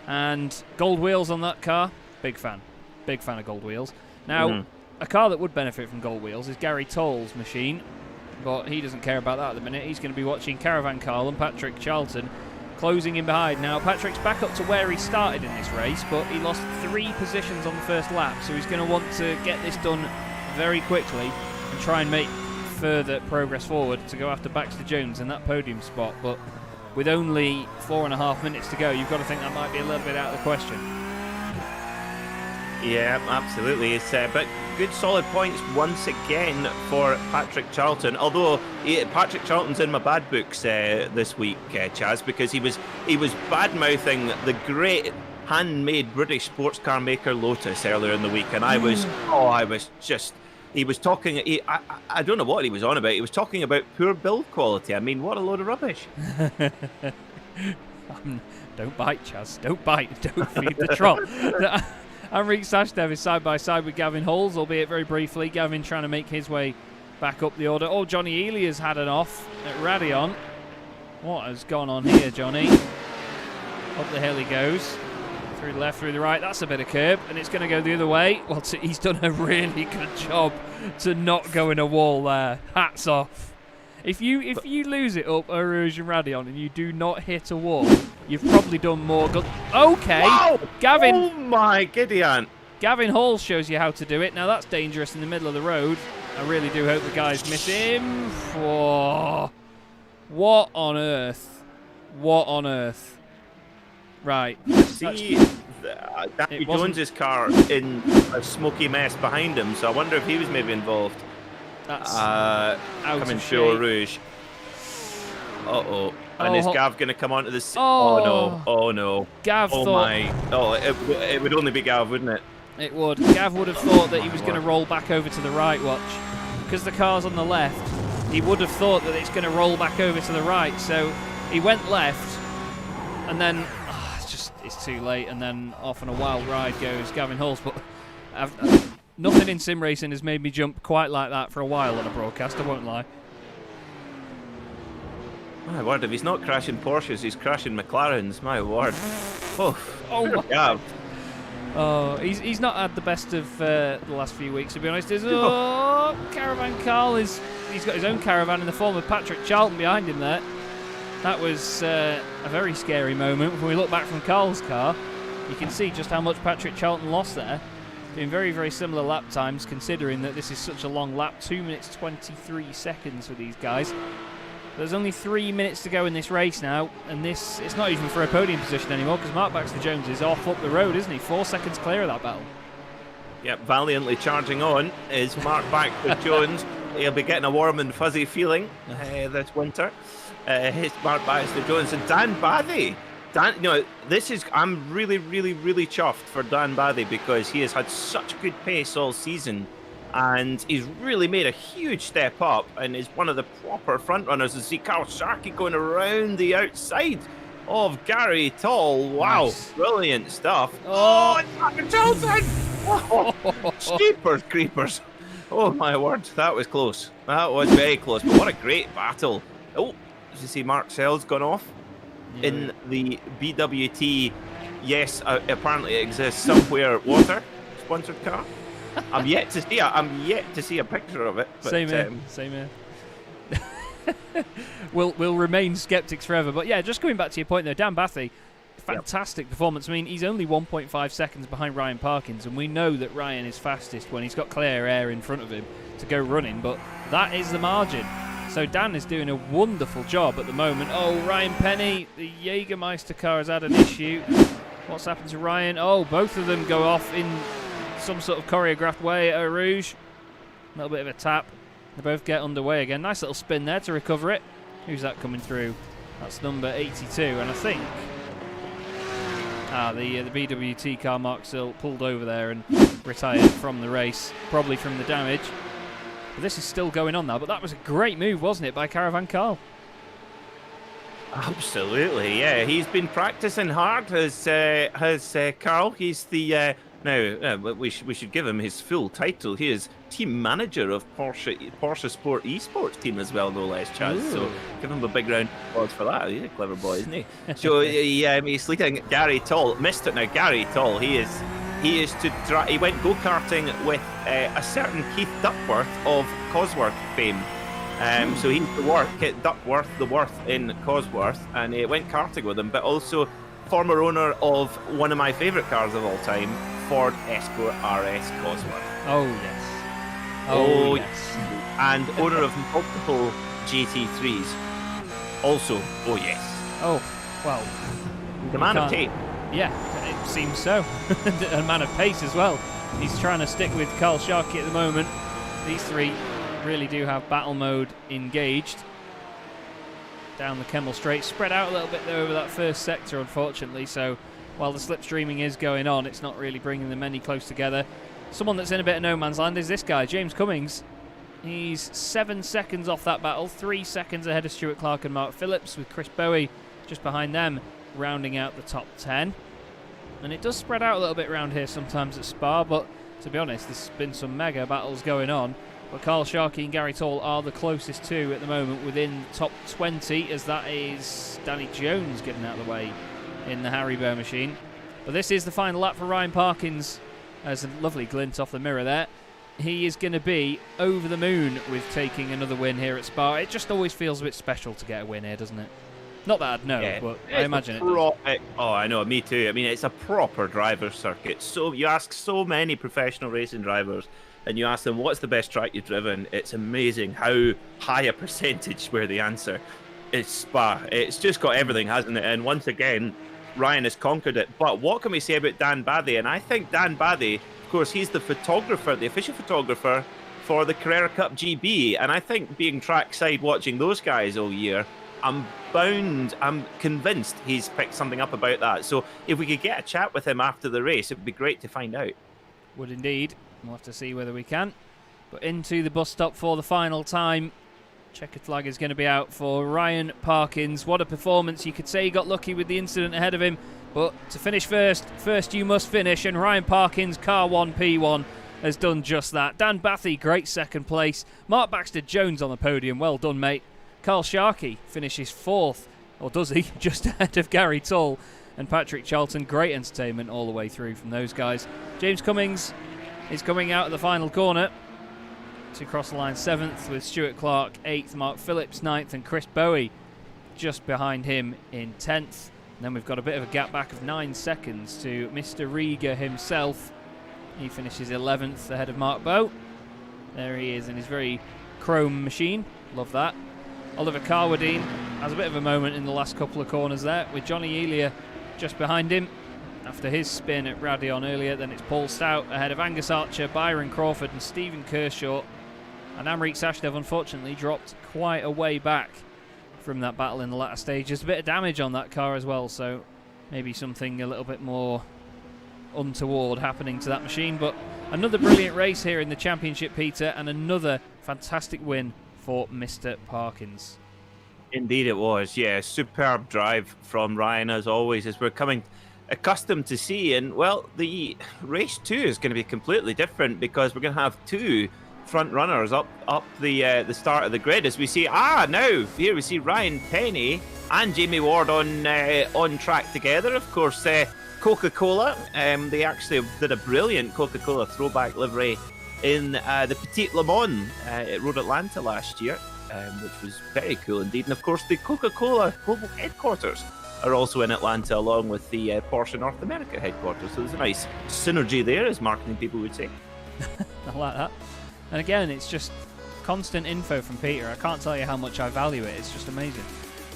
And gold wheels on that car. Big fan. Big fan of gold wheels. Now, a car that would benefit from gold wheels is Gary Toll's machine, but he doesn't care about that at the minute. He's going to be watching Caravan Carl and Patrick Charlton closing in behind. Now, Patrick's back up to where he started in this race, but he lost 3 positions on the first lap, so he's going to want to get this done very quickly and try and make further progress forward to go after Baxter Jones in that podium spot. But with only 4.5 minutes to go, you've got to think that might be a little bit out of the question. Yeah, absolutely. It's but good solid points once again for Patrick Charlton. Although Patrick Charlton's in my bad books this week, Chaz, because he was bad-mouthing the great handmade British sports car maker Lotus earlier in the week, and he was talking. I don't know what he was on about. He was talking about poor build quality. I mean, what a load of rubbish. Don't bite, Chaz. Don't bite. Don't feed the troll. Henrik Sashdev is side by side with Gavin Halls, albeit very briefly. Gavin trying to make his way back up the order. Oh, Johnny Ely has had an off at Radion. What has gone on here, Johnny? Up the hill he goes. Through the left, through the right. That's a bit of curb, and it's going to go the other way. Well, he's done a really good job to not go in a wall there. Hats off. If you lose it up Eau-Rouge and Radion and you do not hit a wall, you've probably done more good. Okay. Wow! Gavin. Oh my Gideon. Gavin Hall shows you how to do it. Now that's dangerous in the middle of the road. I really do hope the guys miss him. Whoa. What on earth? What on earth? Right. See, Danny Jones's car in a smoky mess behind him, so I wonder if he was maybe involved. That's coming through Rouge. Uh-oh. And is Gav going to come onto this? Oh no. Oh no. Gav thought... my. Oh, it would only be Gav, wouldn't it? It would. Gav would have thought that he was going to roll back over to the right, watch. Because the car's on the left, he would have thought that it's going to roll back over to the right. So he went left, and then it's too late, and then off on a wild ride goes Gavin Halls. But nothing in sim racing has made me jump quite like that for a while on a broadcast, I won't lie. My word, if he's not crashing Porsches, he's crashing McLarens, my word. Oh my God. Oh, he's not had the best of the last few weeks, to be honest. Caravan Carl he's got his own caravan in the form of Patrick Charlton behind him there. That was a very scary moment. When we look back from Carl's car, you can see just how much Patrick Charlton lost there. Doing very, very similar lap times, considering that this is such a long lap. 2 minutes 23 seconds for these guys. There's only 3 minutes to go in this race now, and it's not even for a podium position anymore, because Mark Baxter Jones is off up the road, isn't he? 4 seconds clear of that battle. Yep, valiantly charging on is Mark Baxter Jones. he'll be getting a warm and fuzzy feeling this winter. His Mark Baxter Jones and Dan Bathy. I'm really, really, really chuffed for Dan Bathy because he has had such good pace all season, and he's really made a huge step up and is one of the proper front runners. And see Carl Sharkey going around the outside of Gary Toll. Wow, nice. Brilliant stuff. Oh, it's Martin Johnson! Oh, Jeepers creepers. Oh my word, that was close. That was very close, but what a great battle. Oh, did you see Mark Sell's gone off? Yeah. In the BWT, yes, apparently it exists somewhere, water sponsored car. I'm yet to see a picture of it. But, same here. We'll remain skeptics forever. But yeah, just coming back to your point there, Dan Bathy, fantastic performance. I mean, he's only 1.5 seconds behind Ryan Parkins, and we know that Ryan is fastest when he's got clear air in front of him to go running, but that is the margin. So Dan is doing a wonderful job at the moment. Oh, Ryan Penny, the Jägermeister car has had an issue. What's happened to Ryan? Oh, both of them go off in some sort of choreographed way at Eau Rouge. A little bit of a tap. They both get underway again. Nice little spin there to recover it. Who's that coming through? That's number 82, and I think the BWT car, Mark Sill, pulled over there and retired from the race, probably from the damage. But this is still going on now, but that was a great move, wasn't it, by Caravan Carl? Absolutely, yeah. He's been practicing hard, has Carl. He's the we should give him his full title. He is team manager of Porsche Sport esports team as well, no less, Chaz. Ooh. So give him a big round of applause for that. He's a clever boy, isn't he? So he's leading Gary Toll. Missed it now. Gary Toll. He went go-karting with a certain Keith Duckworth of Cosworth fame. So he's Duckworth, the Worth in Cosworth, and he went karting with him, but also former owner of one of my favourite cars of all time, Ford Escort RS Cosworth. Oh, yes. Oh, yes. And owner of multiple GT3s. Also, oh, yes. Oh, well. The man of tape. Yeah, it seems so. A man of pace as well. He's trying to stick with Carl Sharkey at the moment. These three really do have battle mode engaged. Down the Kemmel Straight, spread out a little bit there over that first sector, unfortunately. So while the slipstreaming is going on, it's not really bringing them any close together. Someone that's in a bit of no man's land is this guy, James Cummings. He's 7 seconds off that battle, 3 seconds ahead of Stuart Clark and Mark Phillips, with Chris Bowie just behind them, rounding out the top 10. And it does spread out a little bit around here sometimes at Spa, but to be honest, there's been some mega battles going on. But Carl Sharkey and Gary Toll are the closest two at the moment within top 20, as that is Danny Jones getting out of the way in the Haribo machine. But this is the final lap for Ryan Parkins. There's a lovely glint off the mirror there. He is going to be over the moon with taking another win here at Spa. It just always feels a bit special to get a win here, doesn't it? Not that I'd know, but I imagine it does. Oh, I know, me too. I mean, it's a proper driver's circuit. So you ask so many professional racing drivers, and you ask them, what's the best track you've driven? It's amazing how high a percentage where the answer is Spa. It's just got everything, hasn't it? And once again, Ryan has conquered it. But what can we say about Dan Bathy? And I think Dan Bathy, of course, he's the photographer, the official photographer for the Carrera Cup GB. And I think being trackside watching those guys all year, I'm convinced he's picked something up about that. So if we could get a chat with him after the race, it would be great to find out. Would indeed. We'll have to see whether we can. But into the bus stop for the final time. Checkered flag is going to be out for Ryan Parkins. What a performance. You could say he got lucky with the incident ahead of him, but to finish first you must finish, and Ryan Parkins, car 1, P1, has done just that. Dan Bathy, great second place. Mark Baxter Jones on the podium, well done, mate. Carl Sharkey finishes 4th, or does he, just ahead of Gary Toll and Patrick Charlton. Great entertainment all the way through from those guys. James Cummings is coming out of the final corner to cross the line 7th, with Stuart Clark 8th, Mark Phillips 9th, and Chris Bowie just behind him in 10th. And then we've got a bit of a gap back of 9 seconds to Mr. Rieger himself. He finishes 11th ahead of Mark Bowe. There he is in his very chrome machine. Love that. Oliver Carwadine has a bit of a moment in the last couple of corners there, with Johnny Elia just behind him after his spin at Radion earlier. Then it's Paul Stout ahead of Angus Archer, Byron Crawford and Stephen Kershaw And Amrik Sashdev unfortunately dropped quite a way back from that battle in the latter stages. A bit of damage on that car as well, so maybe something a little bit more untoward happening to that machine. But another brilliant race here in the championship, Peter, and another fantastic win for Mr. Parkins. Indeed it was, yeah. Superb drive from Ryan, as always, as we're coming accustomed to see. And, well, the race 2 is going to be completely different because we're going to have 2 front runners up the start of the grid, as we see now here we see Ryan Penny and Jamie Ward on track together. Of course, Coca-Cola, they actually did a brilliant Coca-Cola throwback livery in the Petit Le Mans at Road Atlanta last year, which was very cool indeed. And of course, the Coca-Cola global headquarters are also in Atlanta, along with the Porsche North America headquarters. So there's a nice synergy there, as marketing people would say. I like that. And again, it's just constant info from Peter. I can't tell you how much I value it. It's just amazing.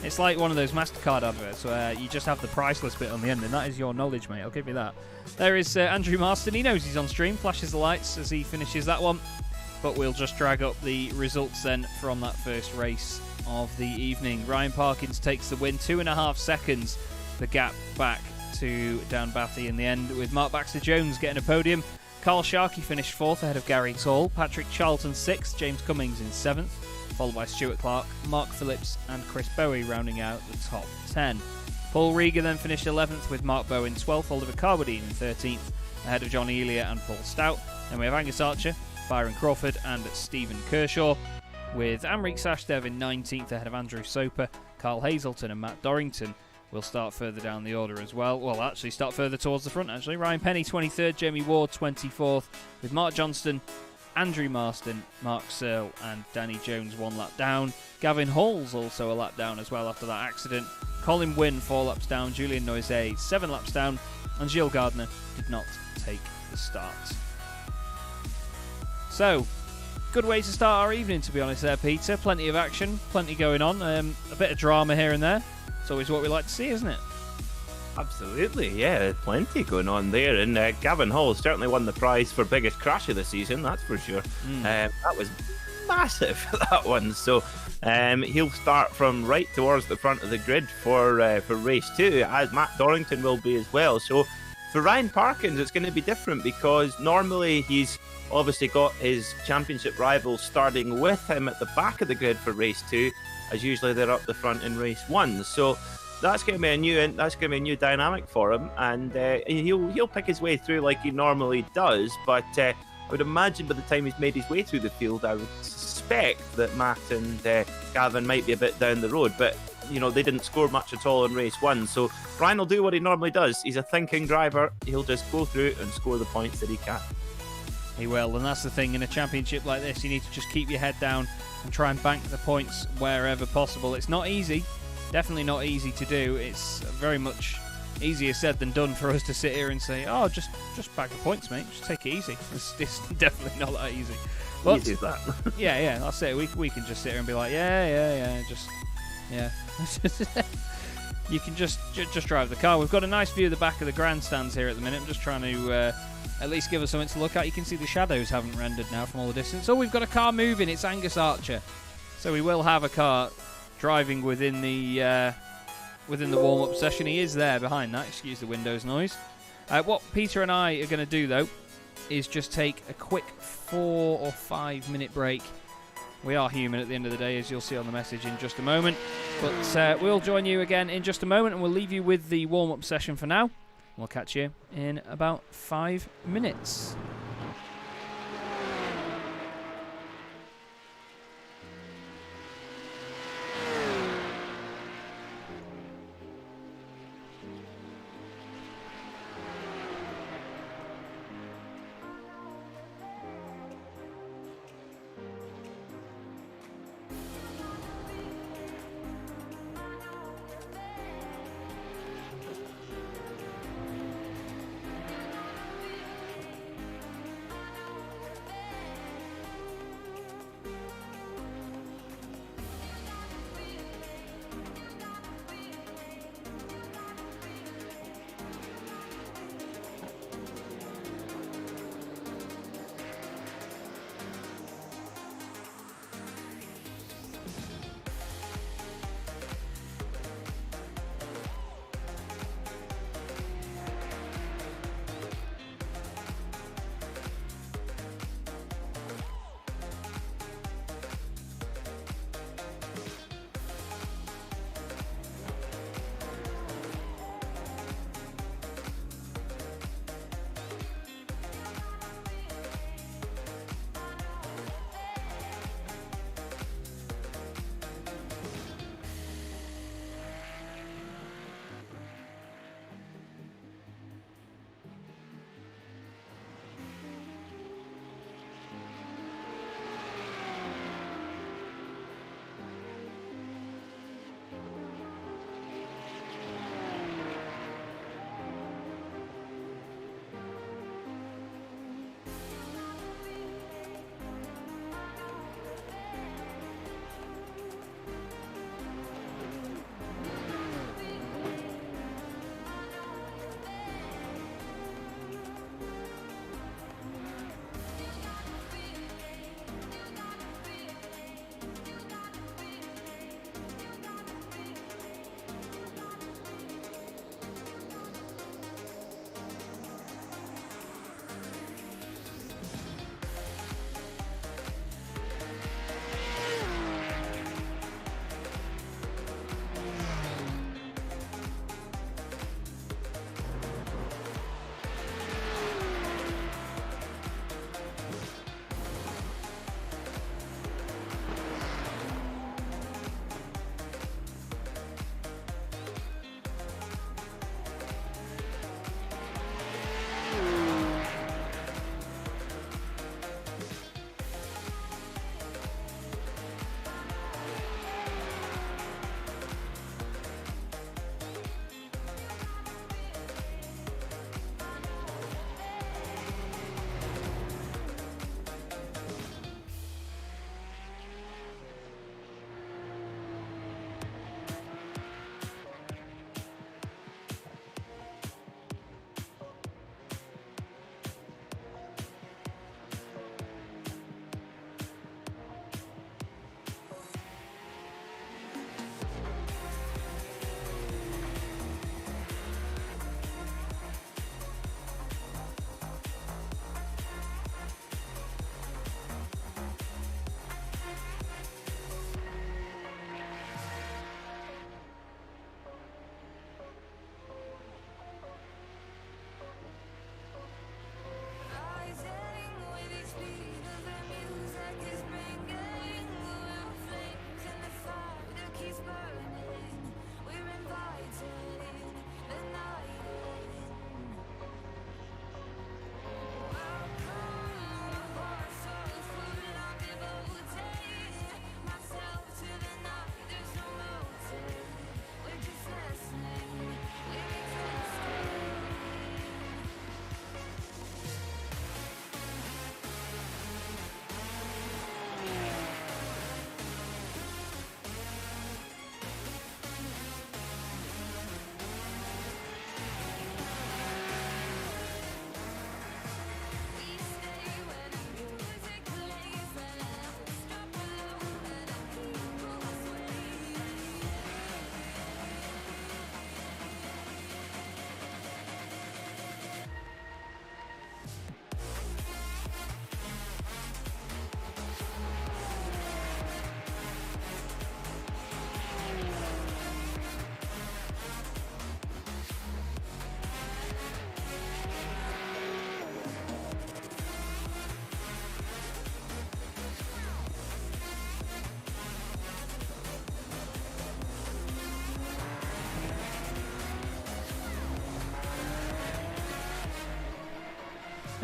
It's like one of those MasterCard adverts where you just have the priceless bit on the end, and that is your knowledge, mate. I'll give you that. There is Andrew Marston. He knows he's on stream. Flashes the lights as he finishes that one. But we'll just drag up the results then from that first race of the evening. Ryan Parkins takes the win. 2.5 seconds the gap back to Dan Bathy in the end, with Mark Baxter-Jones getting a podium. Carl Sharkey finished 4th ahead of Gary Tall. Patrick Charlton 6th. James Cummings in 7th. Followed by Stuart Clark, Mark Phillips and Chris Bowie rounding out the top 10. Paul Rieger then finished 11th with Mark Bowen 12th. Oliver Carbadine in 13th ahead of John Elia and Paul Stout. Then we have Angus Archer, Byron Crawford and Stephen Kershaw, with Amrik Sashdev in 19th ahead of Andrew Soper. Carl Hazelton and Matt Dorrington will start further down the order as well. Well, actually start further towards the front, actually. Ryan Penny 23rd, Jamie Ward 24th, with Mark Johnston, Andrew Marston, Mark Searle and Danny Jones 1 lap down. Gavin Hall's also a lap down as well after that accident. Colin Wynn 4 laps down, Julian Noizet 7 laps down, and Gilles Gardner did not take the start. So, good way to start our evening, to be honest there, Peter. Plenty of action, plenty going on, a bit of drama here and there. It's always what we like to see, isn't it? Absolutely, yeah, plenty going on there. And Gavin Hall certainly won the prize for biggest crash of the season, that's for sure. That was massive, that one. So he'll start from right towards the front of the grid for race 2, as Matt Dorrington will be as well. So for Ryan Parkins, it's going to be different because normally he's obviously got his championship rivals starting with him at the back of the grid for race 2, as usually they're up the front in race 1. So that's going to be a new dynamic for him, and he'll pick his way through like he normally does. But I would imagine by the time he's made his way through the field, I would suspect that Matt and Gavin might be a bit down the road. But you know, they didn't score much at all in race 1, so Ryan will do what he normally does. He's a thinking driver. He'll just go through and score the points that he can. He will, and that's the thing in a championship like this. You need to just keep your head down and try and bank the points wherever possible. It's not easy. Definitely not easy to do. It's very much easier said than done for us to sit here and say, oh, just bag the points, mate. Just take it easy. It's definitely not that easy. But easy as that. yeah, that's it. We can just sit here and be like, yeah. You can just drive the car. We've got a nice view of the back of the grandstands here at the minute. I'm just trying to at least give us something to look at. You can see the shadows haven't rendered now from all the distance. Oh, we've got a car moving. It's Angus Archer. So we will have a car driving within the warm-up session. He is there behind that. Excuse the windows noise. What Peter and I are going to do, though, is just take a quick 4 or 5 minute break. We are human at the end of the day, as you'll see on the message in just a moment. But we'll join you again in just a moment, and we'll leave you with the warm-up session for now. We'll catch you in about 5 minutes.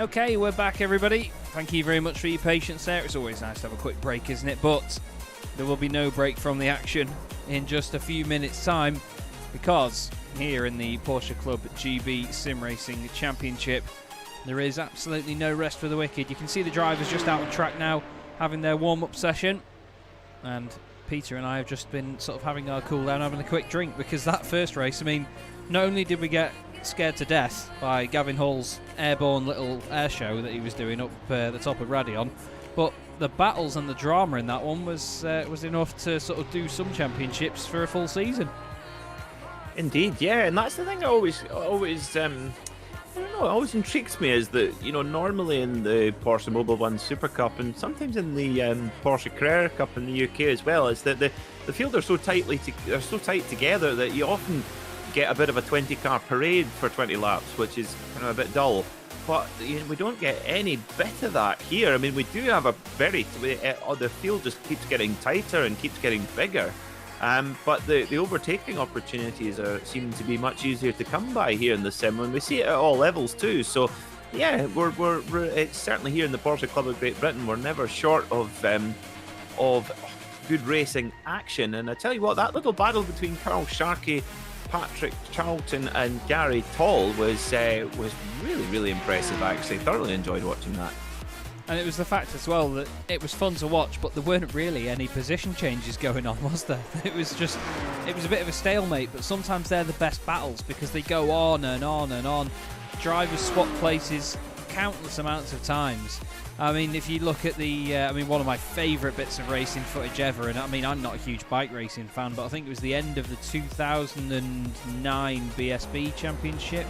Okay, we're back, everybody. Thank you very much for your patience there. It's always nice to have a quick break, isn't it? But there will be no break from the action in just a few minutes' time, because here in the Porsche Club GB Sim Racing Championship, there is absolutely no rest for the wicked. You can see the drivers just out on track now, having their warm-up session, and Peter and I have just been sort of having our cool down, having a quick drink, because that first race, I mean, not only did we get scared to death by Gavin Hall's airborne little air show that he was doing up the top of Radion, but the battles and the drama in that one was enough to sort of do some championships for a full season. Indeed, yeah, and that's the thing I always I don't know, it always intrigues me is that, you know, normally in the Porsche Mobile One Super Cup and sometimes in the Porsche Carrera Cup in the UK as well, is that the field are so tight together that you often get a bit of a 20-car parade for 20 laps, which is kind of a bit dull. But we don't get any bit of that here. I mean, we do have the field just keeps getting tighter and keeps getting bigger. But the overtaking opportunities seem to be much easier to come by here in the sim, and we see it at all levels too. So, yeah, we're it's certainly here in the Porsche Club of Great Britain, we're never short of good racing action. And I tell you what, that little battle between Carl Sharkey, Patrick Charlton, and Gary Tall was really, really impressive. Actually, thoroughly enjoyed watching that. And it was the fact as well that it was fun to watch, but there weren't really any position changes going on, was there? It was a bit of a stalemate, but sometimes they're the best battles because they go on and on and on. Drivers swap places countless amounts of times. I mean, if you look at one of my favourite bits of racing footage ever, and I mean, I'm not a huge bike racing fan, but I think it was the end of the 2009 BSB Championship.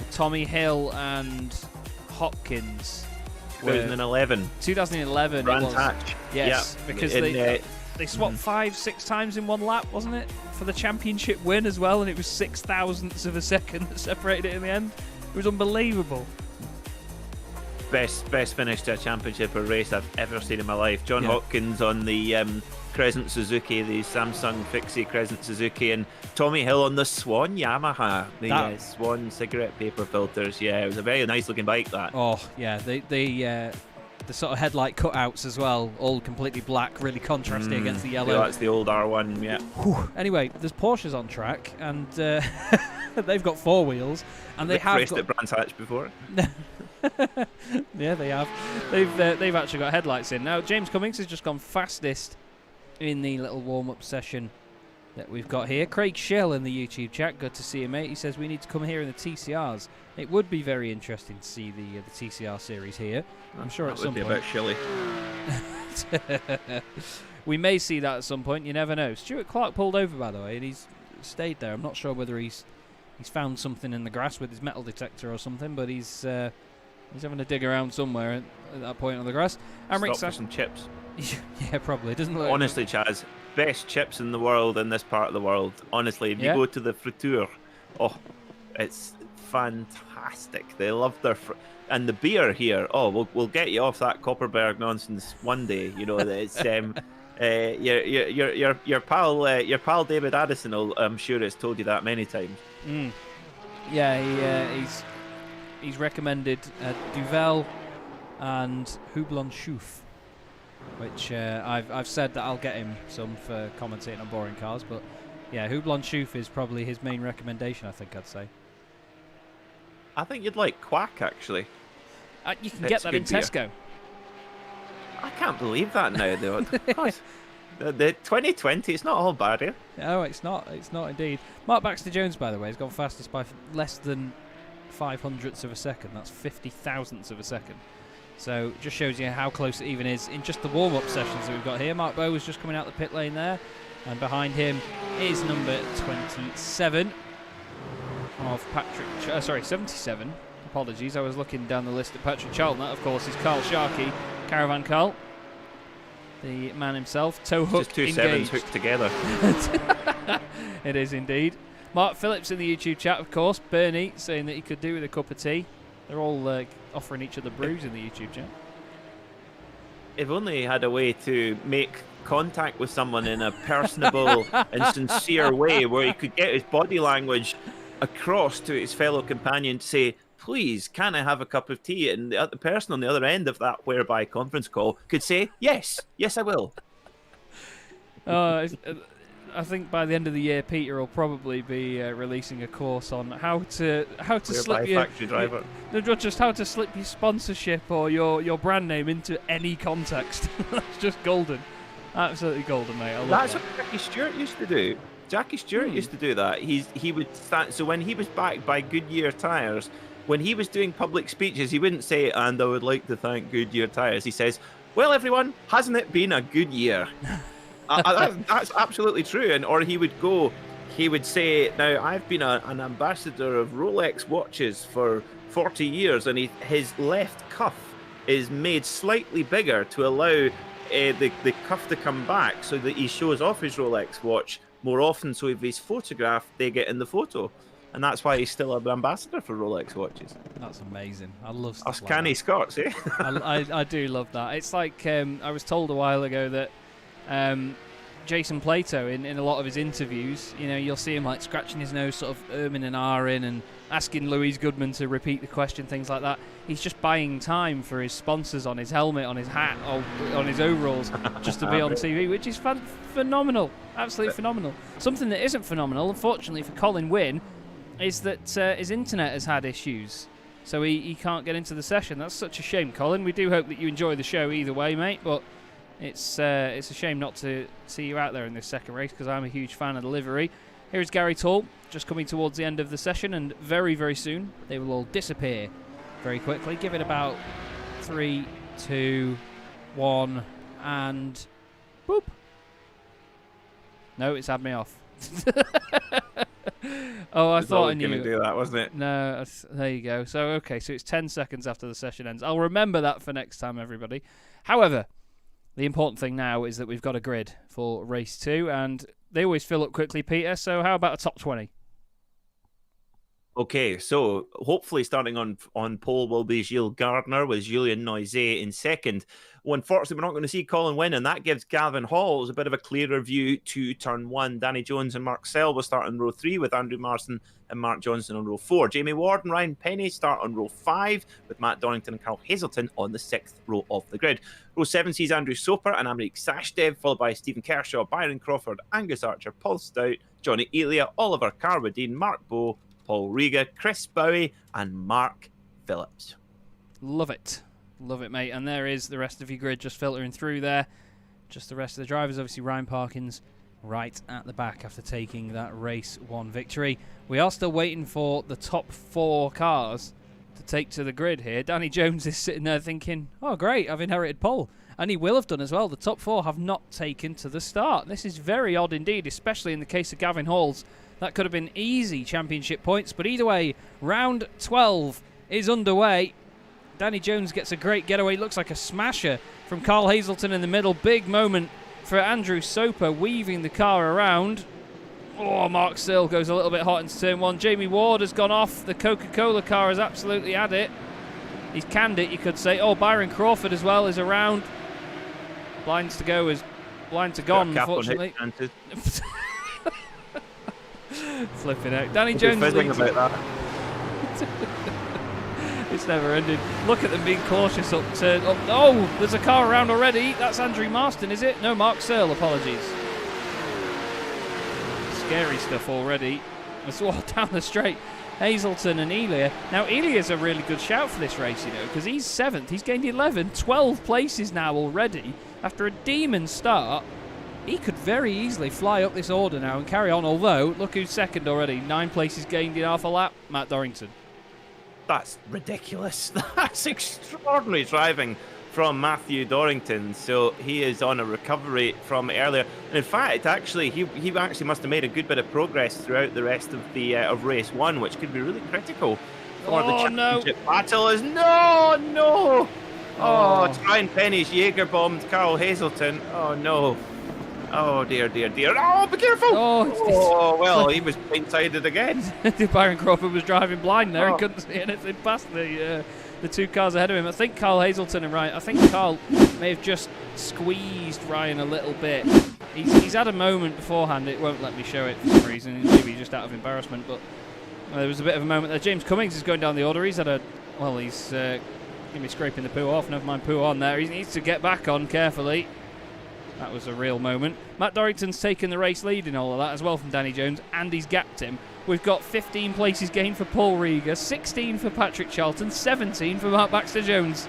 Tommy Hill and Hopkins. 2011. Brands Hatch. Yes, yeah. Because they swapped 5-6 times in one lap, wasn't it? For the championship win as well, and it was 0.06 of a second that separated it in the end. It was unbelievable. Best finish to a championship or race I've ever seen in my life. John Hopkins on the Crescent Suzuki, the Samsung Fixie Crescent Suzuki, and Tommy Hill on the Swan Yamaha, the Swan cigarette paper filters. Yeah, it was a very nice looking bike, that. Oh yeah, the sort of headlight cutouts as well, all completely black, really contrasting against the yellow. Yeah, that's the old R1. Yeah. Whew. Anyway, there's Porsches on track, and they've got 4 wheels, and they have raced at Brands Hatch before. Yeah, they have. They've actually got headlights in now. James Cummings has just gone fastest in the little warm-up session that we've got here. Craig Shell in the YouTube chat, good to see you, mate. He says we need to come here in the TCRs. It would be very interesting to see the TCR series here. I'm sure at some point. That would be a bit shilly. We may see that at some point. You never know. Stuart Clark pulled over, by the way, and he's stayed there. I'm not sure whether he's found something in the grass with his metal detector or something, but he's having a dig around somewhere at that point on the grass. Stop for some chips. Yeah, probably. It doesn't look. Honestly, Chaz, best chips in the world in this part of the world. Honestly, if you go to the Friture, it's fantastic. They love their and the beer here. Oh, we'll get you off that Copperberg nonsense one day. You know, it's your pal David Addison. I'm sure has told you that many times. Yeah, he's recommended Duvel and Houblon Chouf, which I've said that I'll get him some for commentating on boring cars, but yeah, Houblon Chouf is probably his main recommendation, I think I'd say. I think you'd like Quack, actually. You can get that in Tesco. Beer. I can't believe that now, though. The 2020, it's not all bad here. No, it's not. It's not indeed. Mark Baxter-Jones, by the way, has gone fastest by less than 0.05 of a second. That's 50,000ths of a second. So just shows you how close it even is in just the warm-up sessions that we've got here. Mark Bowe was just coming out the pit lane there, and behind him is number 27 of Patrick. 77. Apologies, I was looking down the list at Patrick Charlton. That, of course, is Carl Sharkey, Caravan Carl, the man himself. Tow hook just two engaged. sevens hooked together. It is indeed. Mark Phillips in the YouTube chat, of course. Bernie saying that he could do with a cup of tea. They're all offering each other brews in the YouTube chat. If only he had a way to make contact with someone in a personable and sincere way, where he could get his body language across to his fellow companion to say, please, can I have a cup of tea? And the person on the other end of that whereby conference call could say, yes, I will. I think by the end of the year, Peter will probably be releasing a course on how to slip your factory driver. Not just how to slip your sponsorship or your brand name into any context. That's just golden, absolutely golden, mate. I love That's that. what Jackie Stewart used to do. Jackie Stewart used to do that. He would stand. So when he was backed by Goodyear tyres, when he was doing public speeches, he wouldn't say, "And I would like to thank Goodyear tyres." He says, "Well, everyone, hasn't it been a good year?" That's absolutely true. Or he would say, "Now, I've been an ambassador of Rolex watches for 40 years, and his left cuff is made slightly bigger to allow the cuff to come back so that he shows off his Rolex watch more often, so if he's photographed, they get in the photo." And that's why he's still an ambassador for Rolex watches. That's amazing. I love stuff Us like canny that. Scots, eh? I do love that. It's like I was told a while ago that Jason Plato, in a lot of his interviews, you'll see him like scratching his nose, sort of and ahhing, and asking Louise Goodman to repeat the question, things like that. He's just buying time for his sponsors on his helmet, on his hat, or on his overalls, just to be on TV, which is phenomenal, absolutely phenomenal. Something that isn't phenomenal, unfortunately for Colin Wynne, is that his internet has had issues, so he can't get into the session. That's such a shame, Colin. We do hope that you enjoy the show either way, mate, but it's a shame not to see you out there in this second race, because I'm a huge fan of the livery. Here's Gary Tall, just coming towards the end of the session, and very, very soon they will all disappear very quickly. Give it about 3, 2, 1, and boop. No, it's had me off. Oh, I thought I knew. Going to do that, wasn't it? No, there you go. So, okay, so it's 10 seconds after the session ends. I'll remember that for next time, everybody. However, the important thing now is that we've got a grid for race 2, and they always fill up quickly, Peter. So how about a top 20? Okay, so hopefully starting on pole will be Gilles Gardner with Julien Noiset in second. Well, unfortunately, we're not going to see Colin Wynne, and that gives Gavin Halls a bit of a clearer view to turn 1. Danny Jones and Mark Sell will start on row 3 with Andrew Marston and Mark Johnson on row 4. Jamie Ward and Ryan Penny start on row 5 with Matt Donington and Carl Hazelton on the 6th row of the grid. Row 7 sees Andrew Soper and Amerik Sashdev, followed by Stephen Kershaw, Byron Crawford, Angus Archer, Paul Stout, Johnny Elia, Oliver Carwadine, Mark Bowe, Paul Riga, Chris Bowie, and Mark Phillips. Love it. Love it, mate. And there is the rest of your grid just filtering through there. Just the rest of the drivers. Obviously, Ryan Parkins right at the back after taking that race 1 victory. We are still waiting for the top 4 cars to take to the grid here. Danny Jones is sitting there thinking, oh, great, I've inherited pole. And he will have done as well. The top 4 have not taken to the start. This is very odd indeed, especially in the case of Gavin Halls. That could have been easy championship points, but either way, round 12 is underway. Danny Jones gets a great getaway. Looks like a smasher from Carl Hazelton in the middle. Big moment for Andrew Soper, weaving the car around. Oh, Mark Sill goes a little bit hot into turn 1. Jamie Ward has gone off. The Coca-Cola car has absolutely had it. He's canned it, you could say. Oh, Byron Crawford as well is around. Blinds to go is blind to gone, unfortunately. Flipping out. Danny Jones leads about that. It's never ended. Look at them being cautious up turn. Oh, there's a car around already. That's Andrew Marston, is it? No, Mark Searle, apologies. Scary stuff already. Let's walk down the straight. Hazelton and Elia. Now, Elia's a really good shout for this race, because he's 7th. He's gained 12 places now already. After a demon start, he could very easily fly up this order now and carry on, although, look who's second already. 9 places gained in half a lap. Matt Dorrington. That's ridiculous. That's extraordinary driving from Matthew Dorrington. So he is on a recovery from earlier. And in fact, actually, he actually must have made a good bit of progress throughout the rest of the of race 1, which could be really critical for the championship battle. No! Oh, it's Ryan Penny's Jaeger bombed Carl Hazelton. Oh no. Oh dear. Oh, be careful! Oh well, he was blindsided again. Byron Crawford was driving blind there. He couldn't see anything past the 2 cars ahead of him. I think Carl Hazelton and Ryan. I think Carl may have just squeezed Ryan a little bit. He's had a moment beforehand. It won't let me show it for some reason. Maybe just out of embarrassment. But There was a bit of a moment there. James Cummings is going down the order. He's had he's going to be scraping the poo off. Never mind poo on there. He needs to get back on carefully. That was a real moment. Matt Dorrington's taken the race lead in all of that as well from Danny Jones, and he's gapped him. We've got 15 places gained for Paul Rieger, 16 for Patrick Charlton, 17 for Mark Baxter-Jones.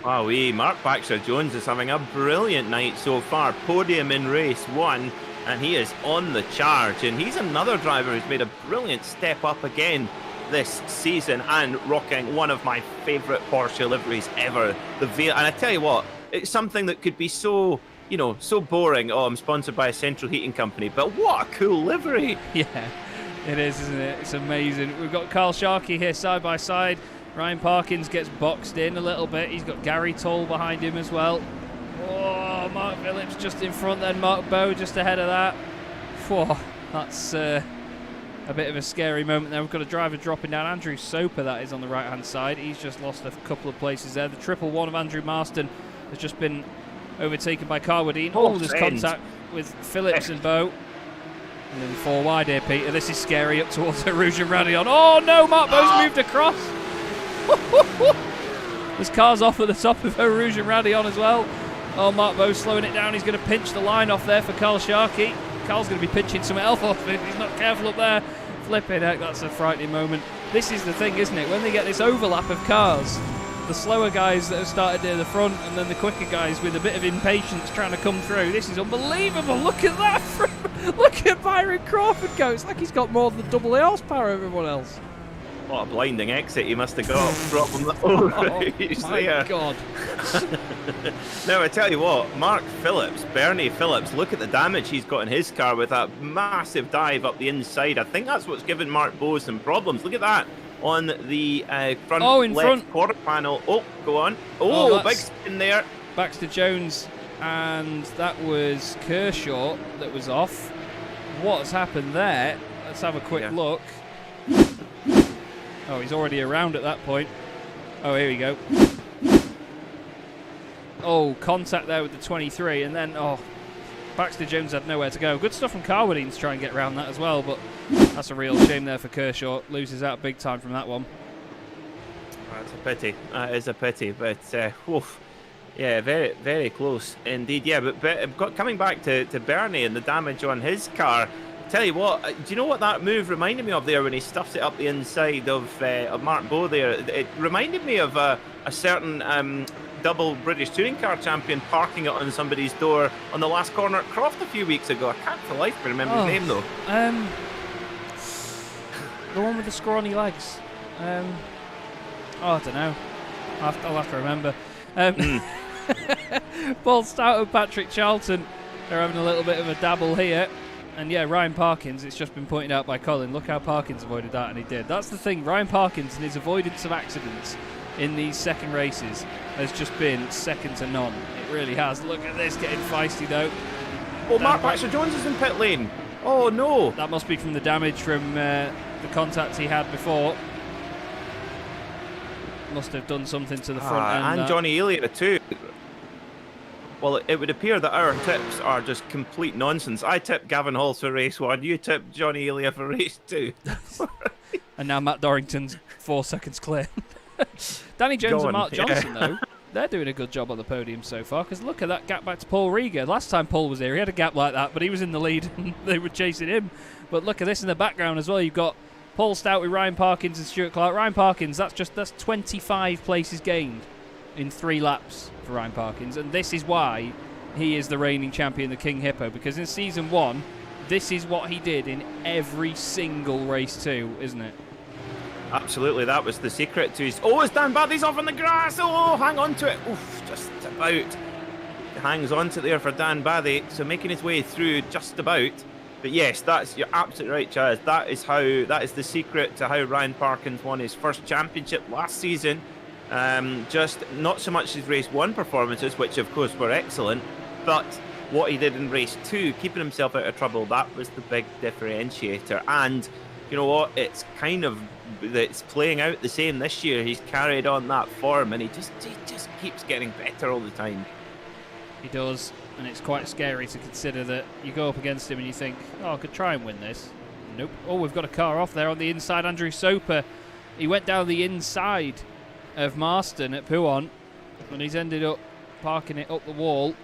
Wow, Mark Baxter-Jones is having a brilliant night so far. Podium in race 1, and he is on the charge. And he's another driver who's made a brilliant step up again this season and rocking one of my favourite Porsche liveries ever. The Veil. And I tell you what, it's something that could be so, so boring. Oh, I'm sponsored by a central heating company. But what a cool livery. Yeah, it is, isn't it? It's amazing. We've got Carl Sharkey here side by side. Ryan Parkins gets boxed in a little bit. He's got Gary Toll behind him as well. Oh, Mark Phillips just in front, then Mark Bowe just ahead of that. Whoa, that's a bit of a scary moment there. We've got a driver dropping down. Andrew Soper, that is, on the right-hand side. He's just lost a couple of places there. The 111 of Andrew Marston has just been overtaken by Carwadine. Oh, there's contact with Phillips and Bowe. And then 4 wide here, Peter. This is scary up towards Rouge and Radion. Oh, no, Mark Bowe's moved across. There's cars off at the top of Rouge and Radion as well. Oh, Mark Bowe's slowing it down. He's going to pinch the line off there for Carl Sharkey. Carl's going to be pinching something else off if he's not careful up there. Flipping heck, that's a frightening moment. This is the thing, isn't it? When they get this overlap of cars, the slower guys that have started near the front and then the quicker guys with a bit of impatience trying to come through. This is unbelievable. Look at that. Look at Byron Crawford go. It's like he's got more than double the horsepower of everyone else. What a blinding exit he must have got from the my God. Now, I tell you what, Bernie Phillips, look at the damage he's got in his car with that massive dive up the inside. I think that's what's given Mark Bowe some problems. Look at that on the front quarter panel. Oh, go on. Oh, big spin there. Baxter-Jones, and that was Kershaw that was off. What's happened there? Let's have a quick look. Oh, he's already around at that point. Oh, here we go. Oh, contact there with the 23, and then, Baxter-Jones had nowhere to go. Good stuff from Carwadine to try and get around that as well, but that's a real shame there for Kershaw. Loses out big time from that one. That's a pity. That is a pity, but, yeah, very, very close indeed. Yeah, but coming back to Bernie and the damage on his car, tell you what, do you know what that move reminded me of there when he stuffs it up the inside of Mark Bowe there? It reminded me of a certain double British touring car champion parking it on somebody's door on the last corner at Croft a few weeks ago. I can't for life remember his name though. The one with the scrawny legs. I don't know. I'll have to remember. Paul Stout and Patrick Charlton are having a little bit of a dabble here. And yeah, Ryan Parkins, it's just been pointed out by Colin. Look how Parkins avoided that, and he did. That's the thing. Ryan Parkins and his avoidance of accidents in these second races has just been second to none. It really has. Look at this, getting feisty though. Oh, Mark Baxter-Jones is in pit lane. Oh no. That must be from the damage from the contact he had before. Must have done something to the front end. And Johnny Elia too. Well, it would appear that our tips are just complete nonsense. I tipped Gavin Hall for race 1. You tipped Johnny Elia for race 2. And now Matt Dorrington's 4 seconds clear. Danny Jones and Mark Johnson, though, they're doing a good job on the podium so far, because look at that gap back to Paul Rieger. Last time Paul was here, he had a gap like that, but he was in the lead and they were chasing him. But look at this in the background as well. You've got Paul Stout with Ryan Parkins and Stuart Clark. Ryan Parkins, that's 25 places gained in 3 laps for Ryan Parkins, and this is why he is the reigning champion, the King Hippo, because in season 1 this is what he did in every single race 2, isn't it? Absolutely, that was the secret to his... Oh, it's Dan Baddy's off on the grass. Oh, hang on to it. Oof, just about hangs on to there for Dan Baddy, so making his way through just about. But yes, you're absolutely right, Chaz. That is the secret to how Ryan Parkins won his first championship last season. Just not so much his race 1 performances, which of course were excellent, but what he did in race 2, keeping himself out of trouble, that was the big differentiator. And you know what, it's playing out the same this year. He's carried on that form, and he just keeps getting better all the time. He does, and it's quite scary to consider that you go up against him and you think, oh, I could try and win this, Nope. Oh, we've got a car off there on the inside. Andrew Soper, he went down the inside of Marston at Pouhon, and he's ended up parking it up the wall.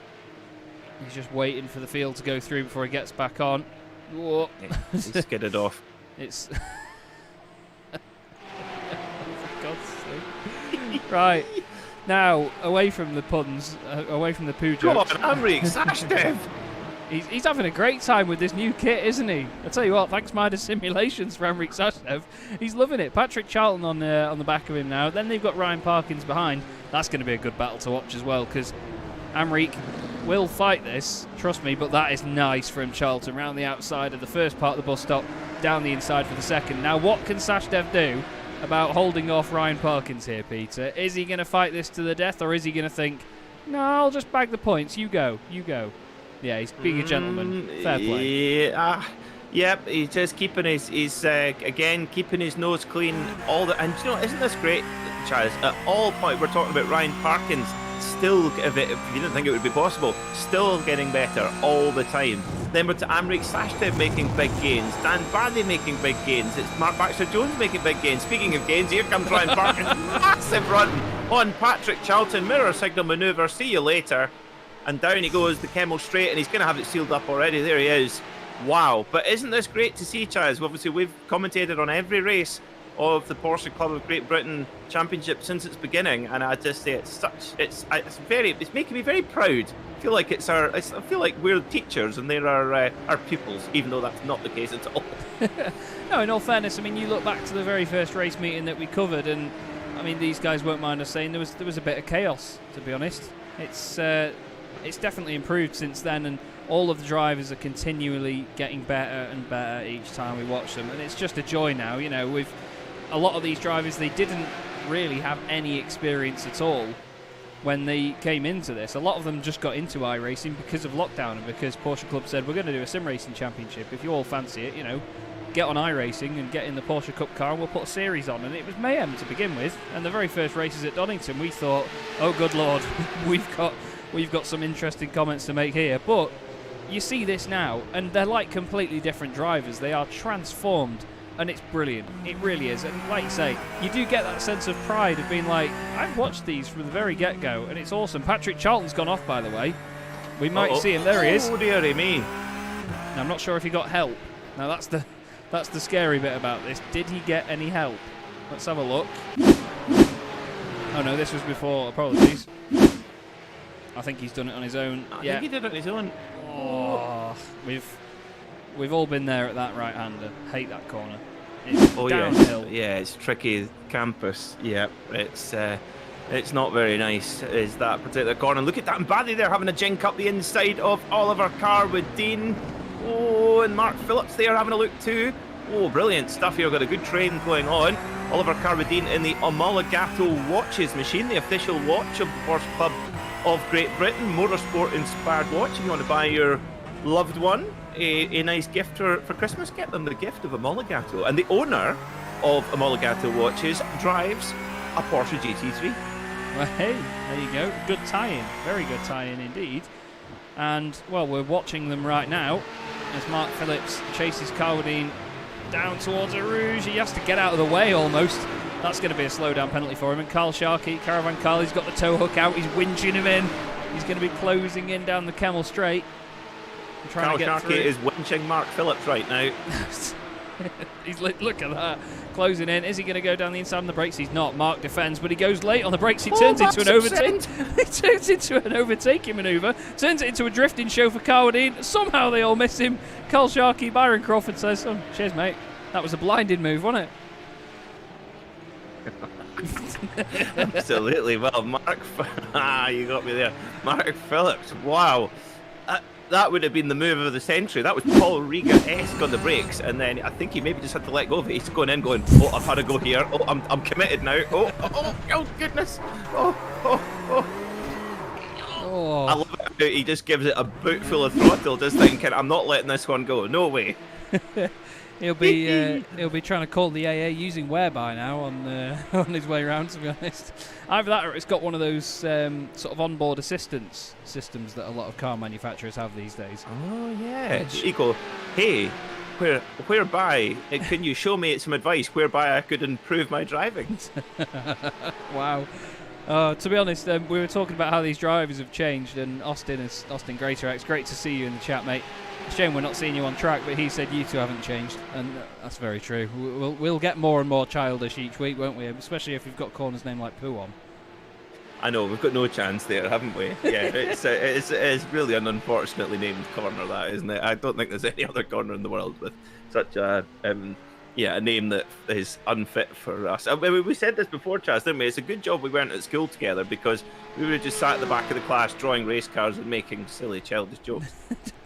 He's just waiting for the field to go through before he gets back on. Whoa. He skidded off. It's... For God's sake. Right. Now, away from the puns, away from the poo jokes. Go on, Amrik Sashdev. He's having a great time with this new kit, isn't he? I tell you what, thanks Midas Simulations for Amrik Sashdev. He's loving it. Patrick Charlton on the back of him now. Then they've got Ryan Parkins behind. That's going to be a good battle to watch as well, because Amrik will fight this, trust me, but that is nice from Charlton round the outside of the first part of the bus stop, down the inside for the second. Now, what can Sashdev do about holding off Ryan Parkins here, Peter? Is he going to fight this to the death, or is he going to think, no, I'll just bag the points, you go. Yeah, he's being a gentleman. Fair play. Yep, he's just keeping keeping his nose clean. And you know, isn't this great, Chaz? At all points, we're talking about Ryan Parkins still, if you didn't think it would be possible, still getting better all the time. Then we're to Amrik Sashdev making big gains, Dan Barry making big gains, it's Mark Baxter-Jones making big gains. Speaking of gains, here comes Ryan Parkins, massive run on Patrick Charlton, mirror signal manoeuvre, see you later. And down he goes, the Kemmel straight, and he's going to have it sealed up already. There he is. Wow. But isn't this great to see, Chaz? Obviously, we've commentated on every race of the Porsche Club of Great Britain Championship since its beginning, and I just say it's making me very proud. I feel like I feel like we're teachers and they're our pupils, even though that's not the case at all. No, in all fairness, I mean, you look back to the very first race meeting that we covered, and I mean, these guys won't mind us saying there was a bit of chaos, to be honest. It's definitely improved since then, and all of the drivers are continually getting better and better each time we watch them, and it's just a joy now. You know, with a lot of these drivers, they didn't really have any experience at all when they came into this. A lot of them just got into iRacing because of lockdown and because Porsche Club said, we're going to do a sim racing championship. If you all fancy it, you know, get on iRacing and get in the Porsche Cup car and we'll put a series on. And it was mayhem to begin with. And the very first races at Donington, we thought, oh good lord, we've got some interesting comments to make here. But you see this now, and they're like completely different drivers. They are transformed, and it's brilliant. It really is. And like you say, you do get that sense of pride of being like, I've watched these from the very get-go, and it's awesome. Patrick Charlton's gone off, by the way. We might see him. There he is. Oh, dearie me. Now, I'm not sure if he got help. Now, that's the scary bit about this. Did he get any help? Let's have a look. Oh, no, this was before. Apologies. I think he's done it on his own. I think he did it on his own. Oh, we've all been there at that right-hander. Hate that corner. It's downhill. Yeah, it's tricky campus. Yeah, it's not very nice, is that particular corner. Look at that Mbadi there having a jink up the inside of Oliver Carr with Dean. Oh, and Mark Phillips there having a look too. Oh, brilliant stuff here. Got a good train going on. Oliver Carr with Dean in the Omologato Watches machine, the official watch of the Porsche Club of Great Britain, motorsport inspired watch. If you want to buy your loved one a nice gift for Christmas, get them the gift of Omologato. And the owner of Omologato Watches drives a Porsche GT3. Well, hey, there you go. Good tie-in. Very good tie-in indeed. And, well, we're watching them right now as Mark Phillips chases Carwadine down towards a Rouge. He has to get out of the way almost. That's going to be a slow-down penalty for him. And Carl Sharkey, Caravan Carl, he's got the tow hook out. He's winching him in. He's going to be closing in down the Kemmel Straight. Carl Sharkey is winching Mark Phillips right now. Look at that. Closing in. Is he going to go down the inside on the brakes? He's not. Mark defends, but he goes late on the brakes. He turns into an overtake. He turns into an overtaking manoeuvre. Turns it into a drifting show for Carwadine. Somehow they all miss him. Carl Sharkey, Byron Crawford says, oh, cheers, mate. That was a blinding move, wasn't it? Absolutely. Well, Mark, you got me there. Mark Phillips, wow. That would have been the move of the century. That was Paul Riga-esque on the brakes, and then I think he maybe just had to let go of it. He's going in going, oh, I've had to go here. Oh, I'm committed now. Oh, goodness. Oh. I love it. He just gives it a boot full of throttle, just thinking, I'm not letting this one go. No way. He'll be trying to call the AA using whereby now on his way around, to be honest. Either that or it's got one of those sort of onboard assistance systems that a lot of car manufacturers have these days. Oh, yeah. You go, hey, whereby can you show me some advice whereby I could improve my driving? Wow. To be honest, we were talking about how these drivers have changed, and Austin Greater, great to see you in the chat, mate. Shame we're not seeing you on track, but he said you two haven't changed, and that's very true. We'll get more and more childish each week, won't we? Especially if we've got corners named like Poo on. I know, we've got no chance there, haven't we? Yeah, it's really an unfortunately named corner, that, isn't it? I don't think there's any other corner in the world with such a name that is unfit for us. I mean, we said this before, Chaz, didn't we? It's a good job we weren't at school together, because we would have just sat at the back of the class drawing race cars and making silly, childish jokes.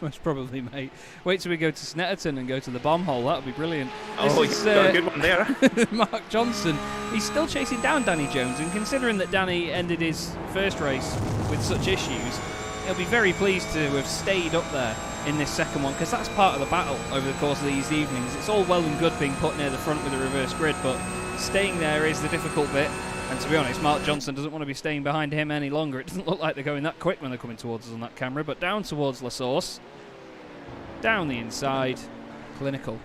Most probably, mate. Wait till we go to Snetterton and go to the bomb hole. That would be brilliant. You've got a good one there. Mark Johnson. He's still chasing down Danny Jones, and considering that Danny ended his first race with such issues, he'll be very pleased to have stayed up there in this second one, because that's part of the battle over the course of these evenings. It's all well and good being put near the front with a reverse grid, but staying there is the difficult bit. And to be honest, Mark Johnson doesn't want to be staying behind him any longer. It doesn't look like they're going that quick when they're coming towards us on that camera, but down towards La Source. Down the inside. Clinical.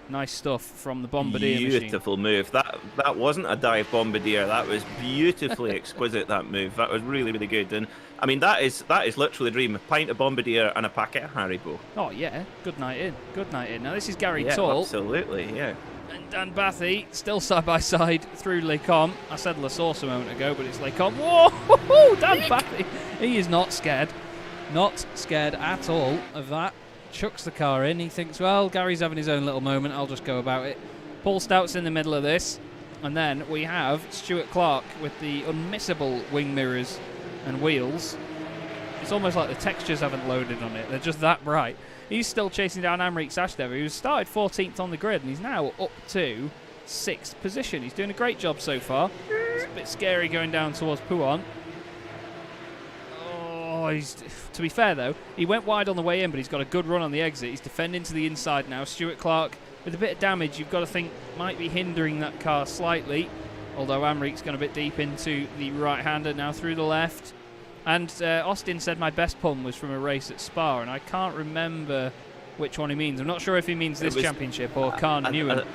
Nice stuff from the Bombardier machine. Beautiful move. That wasn't a dive Bombardier. That was beautifully exquisite, that move. That was really, really good. And I mean, that is literally a dream. A pint of Bombardier and a packet of Haribo. Oh, yeah. Good night in. Good night in. Now, this is Gary Yeah, Tall. absolutely, yeah. And Dan Bathy, still side by side through Les Combes. I said La Source a moment ago, but it's Les Combes. Whoa! Dan Bathy. He is not scared. Not scared at all of that. Chucks the car in. He thinks, well, Gary's having his own little moment. I'll just go about it. Paul Stout's in the middle of this. And then we have Stuart Clark with the unmissable wing mirrors and wheels. It's almost like the textures haven't loaded on it. They're just that bright. He's still chasing down Amrik Sashdev, who started 14th on the grid, and he's now up to 6th position. He's doing a great job so far. It's a bit scary going down towards Pouon. Oh, to be fair, though, he went wide on the way in, but he's got a good run on the exit. He's defending to the inside now. Stuart Clark, with a bit of damage, you've got to think might be hindering that car slightly, although Amrik's gone a bit deep into the right-hander now through the left. And Austin said my best pun was from a race at Spa, and I can't remember which one he means. I'm not sure if he means this championship or Khan Newen.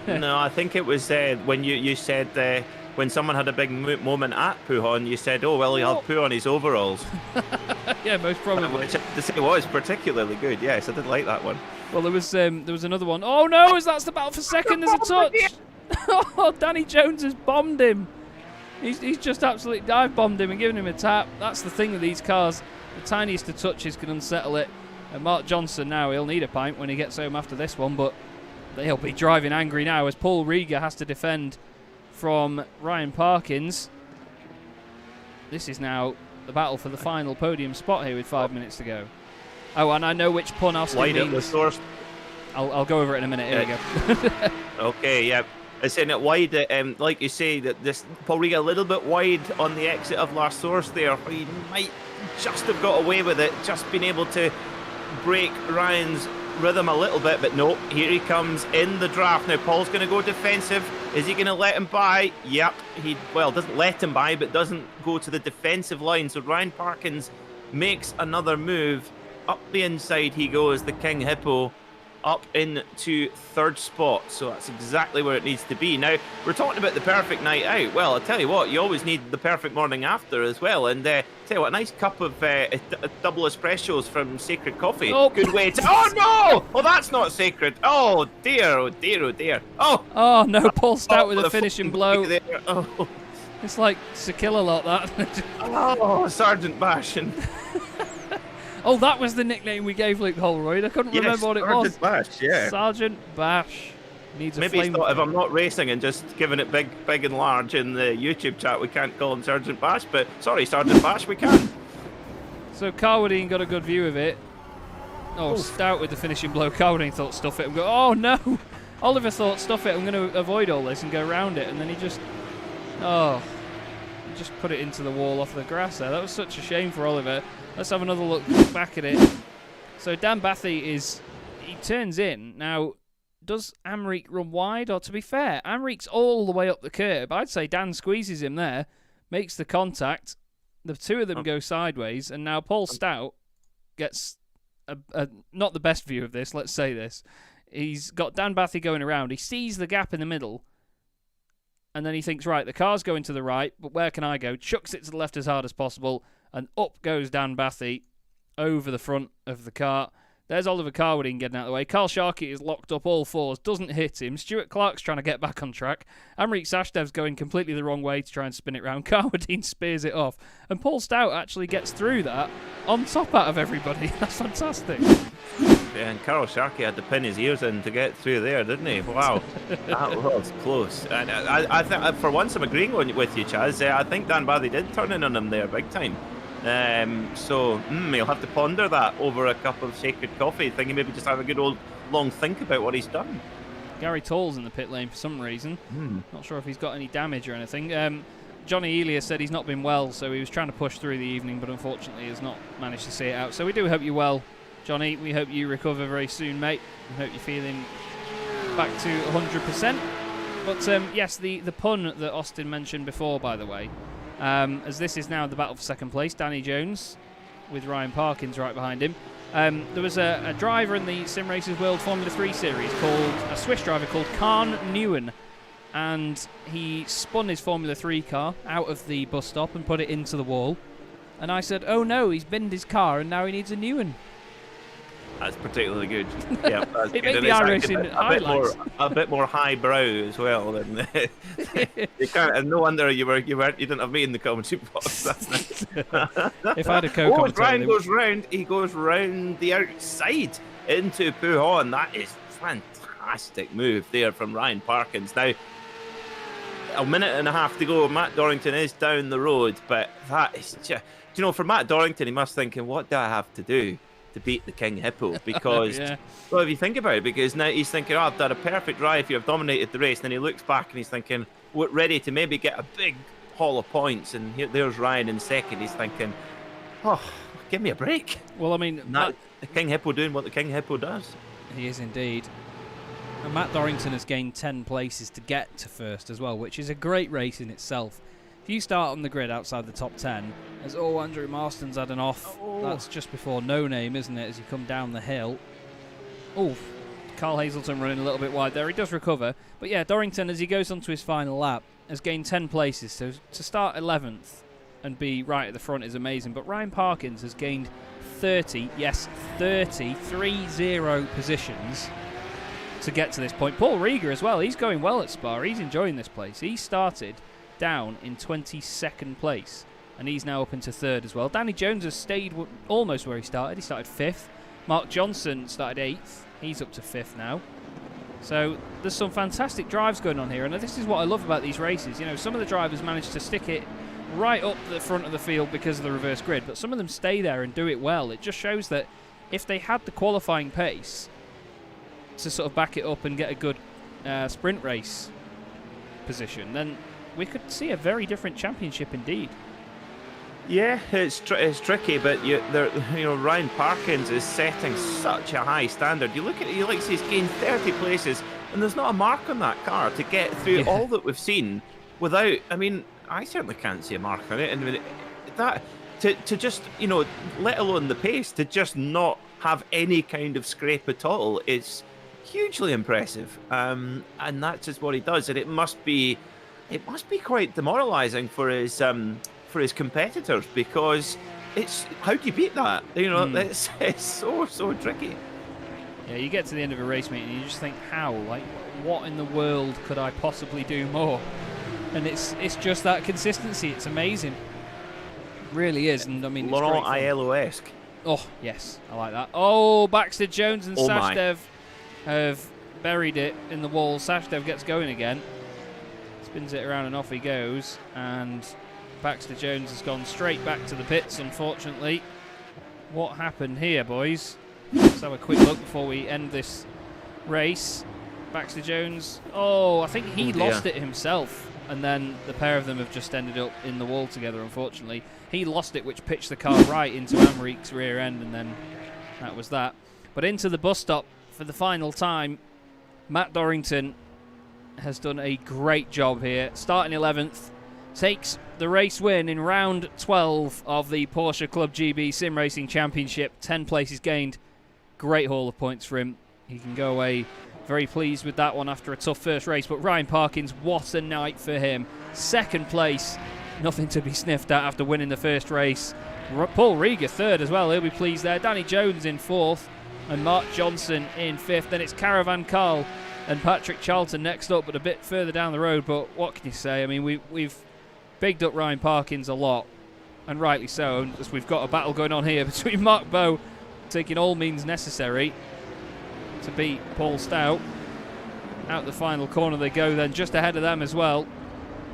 No, I think it was when you said when someone had a big moment at Pouhon, you said, oh, well, he'll have Pouhon his overalls. Yeah, most probably. Which to say was particularly good, yes. I did like that one. Well, there was another one. Oh, no, as that's the battle for second, there's a touch. Oh, Danny Jones has bombed him. He's just absolutely dive bombed him and given him a tap. That's the thing with these cars. The tiniest of touches can unsettle it. And Mark Johnson now, he'll need a pint when he gets home after this one, but he'll be driving angry now as Paul Rieger has to defend from Ryan Parkins. This is now the battle for the final podium spot here with 5 minutes to go. Oh, and I know which pun Austin means. I'll go over it in a minute. Here we go. Okay, yeah. It's in it wide, like you say, that this probably a little bit wide on the exit of La Source there. He might just have got away with it, just been able to break Ryan's rhythm a little bit, but no, here he comes in the draft. Now Paul's going to go defensive. Is he going to let him by? Yep, he doesn't let him by, but doesn't go to the defensive line. So Ryan Parkins makes another move. Up the inside he goes, the King Hippo, up into third spot. So that's exactly where it needs to be. Now, we're talking about the perfect night out. Well, I'll tell you what, you always need the perfect morning after as well. And tell you what, a nice cup of double espressos from Sacred Coffee. Oh. Good way to... Oh, no! Oh, that's not sacred. Oh, dear, oh, dear, oh, dear. Oh no, Paul Stout with a finishing blow. There. Oh. It's like Sakila that. Oh, Sergeant Bashin. Oh, that was the nickname we gave Luke Holroyd. I couldn't remember what it was. Sergeant Bash, yeah. Sergeant Bash needs Maybe he's thought if I'm not racing and just giving it big and large in the YouTube chat, we can't call him Sergeant Bash, but sorry, Sergeant Bash, we can. So Carwadine got a good view of it. Oh, Stout with the finishing blow. Carwadine thought stuff it and go, oh no! Oliver thought stuff it, I'm going to avoid all this and go around it, and then he just put it into the wall off the grass there. That was such a shame for Oliver. Let's have another look back at it. So Dan Bathy he turns in. Now, does Amrik run wide? Or to be fair, Amrik's all the way up the curb. I'd say Dan squeezes him there, makes the contact. The two of them go sideways, and now Paul Stout gets not the best view of this, let's say this. He's got Dan Bathy going around. He sees the gap in the middle, and then he thinks, right, the car's going to the right, but where can I go? Chucks it to the left as hard as possible, and up goes Dan Bathy over the front of the car. There's Oliver Carwadine getting out of the way. Carl Sharkey is locked up all fours, doesn't hit him. Stuart Clark's trying to get back on track. Amrik Sachdev's going completely the wrong way to try and spin it round. Carwadine spears it off. And Paul Stout actually gets through that on top out of everybody. That's fantastic. Yeah, and Carl Sharkey had to pin his ears in to get through there, didn't he? Wow, that was close. And I think, for once, I'm agreeing with you, Chaz. I think Dan Bathy did turn in on him there big time. So you'll have to ponder that over a cup of sacred coffee, thinking maybe just have a good old long think about what he's done. Gary Toll's in the pit lane for some reason. Not sure if he's got any damage or anything. Johnny Elia said he's not been well, so he was trying to push through the evening, but unfortunately has not managed to see it out. So we do hope you're well, Johnny. We hope you recover very soon, mate. We hope you're feeling back to 100%. But yes, the pun that Austin mentioned before, by the way, as this is now the battle for second place, Danny Jones with Ryan Parkins right behind him. There was a driver in the Simracersworld Formula 3 series a Swiss driver called Khan Newen, and he spun his Formula 3 car out of the bus stop and put it into the wall. And I said, oh no, he's binned his car and now he needs a new one. That's particularly good. Yeah, that's it good. made the iRacing highlights. A bit more highbrow as well. Than you can't. And no wonder you didn't have me in the commentary box. That's nice. If I had a co-commentator, Ryan goes round. He goes round the outside into Pujon. That is fantastic move there from Ryan Parkins. Now, a minute and a half to go. Matt Dorrington is down the road, but that is just, for Matt Dorrington, he must thinking, what do I have to do to beat the King Hippo? Because, well, if you think about it, because now he's thinking, I've done a perfect drive here, I've dominated the race. And then he looks back and he's thinking, we're ready to maybe get a big haul of points. And there's Ryan in second. He's thinking, oh, give me a break. Well, I mean, the King Hippo doing what the King Hippo does. He is indeed. And Matt Dorrington has gained 10 places to get to first as well, which is a great race in itself. If you start on the grid outside the top 10, as Andrew Marston's had an off, that's just before No Name, isn't it, as you come down the hill. Oh, Carl Hazelton running a little bit wide there. He does recover. But yeah, Dorrington, as he goes on to his final lap, has gained 10 places. So to start 11th and be right at the front is amazing. But Ryan Parkins has gained 30 positions to get to this point. Paul Rieger as well, he's going well at Spa. He's enjoying this place. He started down in 22nd place, and he's now up into third as well. Danny Jones has stayed almost where he started. He started 5th. Mark Johnson started 8th. He's up to 5th now. So there's some fantastic drives going on here, and this is what I love about these races. Some of the drivers manage to stick it right up the front of the field because of the reverse grid, but some of them stay there and do it well. It just shows that if they had the qualifying pace to sort of back it up and get a good sprint race position, then we could see a very different championship indeed. Yeah, it's tricky, but Ryan Parkins is setting such a high standard. You look at it, he's gained 30 places, and there's not a mark on that car to get through all that we've seen without. I mean, I certainly can't see a mark on it, and that to just let alone the pace, to just not have any kind of scrape at all is hugely impressive, and that's just what he does. And it must be quite demoralising for his competitors, because it's, how do you beat that? It's so tricky. Yeah, you get to the end of a race meeting and you just think, how? Like, what in the world could I possibly do more? And it's just that consistency. It's amazing. It really is. And I mean, Laurent Aiello-esque. Oh, yes, I like that. Oh, Baxter Jones and Sachdev have buried it in the wall. Sachdev gets going again. Spins it around and off he goes. And Baxter Jones has gone straight back to the pits, unfortunately. What happened here, boys? Let's have a quick look before we end this race. Baxter Jones, I think he lost it himself, and then the pair of them have just ended up in the wall together, unfortunately. He lost it, which pitched the car right into Amrik's rear end, and then that was that. But into the bus stop for the final time, Matt Dorrington has done a great job here. Starting 11th, takes the race win in round 12 of the Porsche Club GB Sim Racing Championship. 10 places gained. Great haul of points for him. he can go away very pleased with that one after a tough first race. But Ryan Parkins, what a night for him. Second place, nothing to be sniffed at after winning the first race. Paul Rieger third as well, he'll be pleased there. Danny Jones in fourth and Mark Johnson in fifth. Then it's Caravan Carl and Patrick Charlton next up, but a bit further down the road. But what can you say? I mean, we've bigged up Ryan Parkins a lot, and rightly so, as we've got a battle going on here between Mark Bowe taking all means necessary to beat Paul Stout. Out the final corner they go then. Just ahead of them as well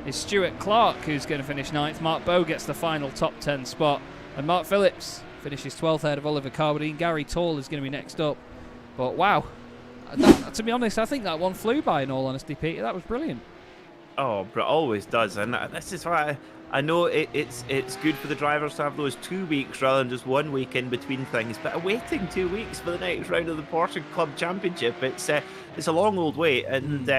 is Stuart Clark, who's going to finish 9th. Mark Bowe gets the final top 10 spot, and Mark Phillips finishes 12th ahead of Oliver Carbadine. Gary Tall is going to be next up. But wow, to be honest, I think that one flew by, in all honesty, Peter. That was brilliant. Oh, but it always does, and this is why I know it's good for the drivers to have those 2 weeks rather than just 1 week in between things. But waiting 2 weeks for the next round of the Porsche Club Championship, it's a long old wait, and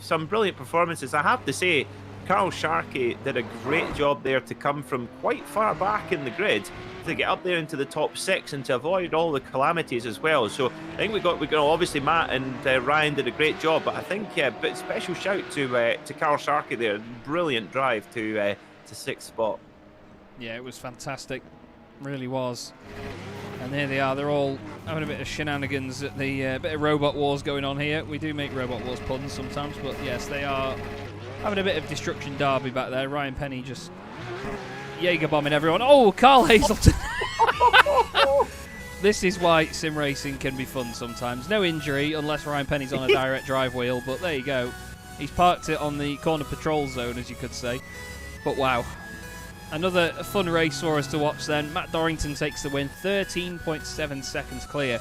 some brilliant performances. I have to say, Carl Sharkey did a great job there to come from quite far back in the grid to get up there into the top 6 and to avoid all the calamities as well. So I think we got obviously Matt and Ryan did a great job, but I think but special shout to Carl Sharkey there. Brilliant drive to 6th spot. Yeah, it was fantastic, really was. And here they are, they're all having a bit of shenanigans at the bit of Robot Wars going on here. We do make Robot Wars puns sometimes, but yes, they are having a bit of destruction derby back there. Ryan Penny just Jaeger bombing everyone. Oh, Carl Hazelton. This is why sim racing can be fun sometimes. No injury unless Ryan Penny's on a direct drive wheel, but there you go. He's parked it on the corner patrol zone, as you could say. But wow, another fun race for us to watch then. Matt Dorrington takes the win, 13.7 seconds clear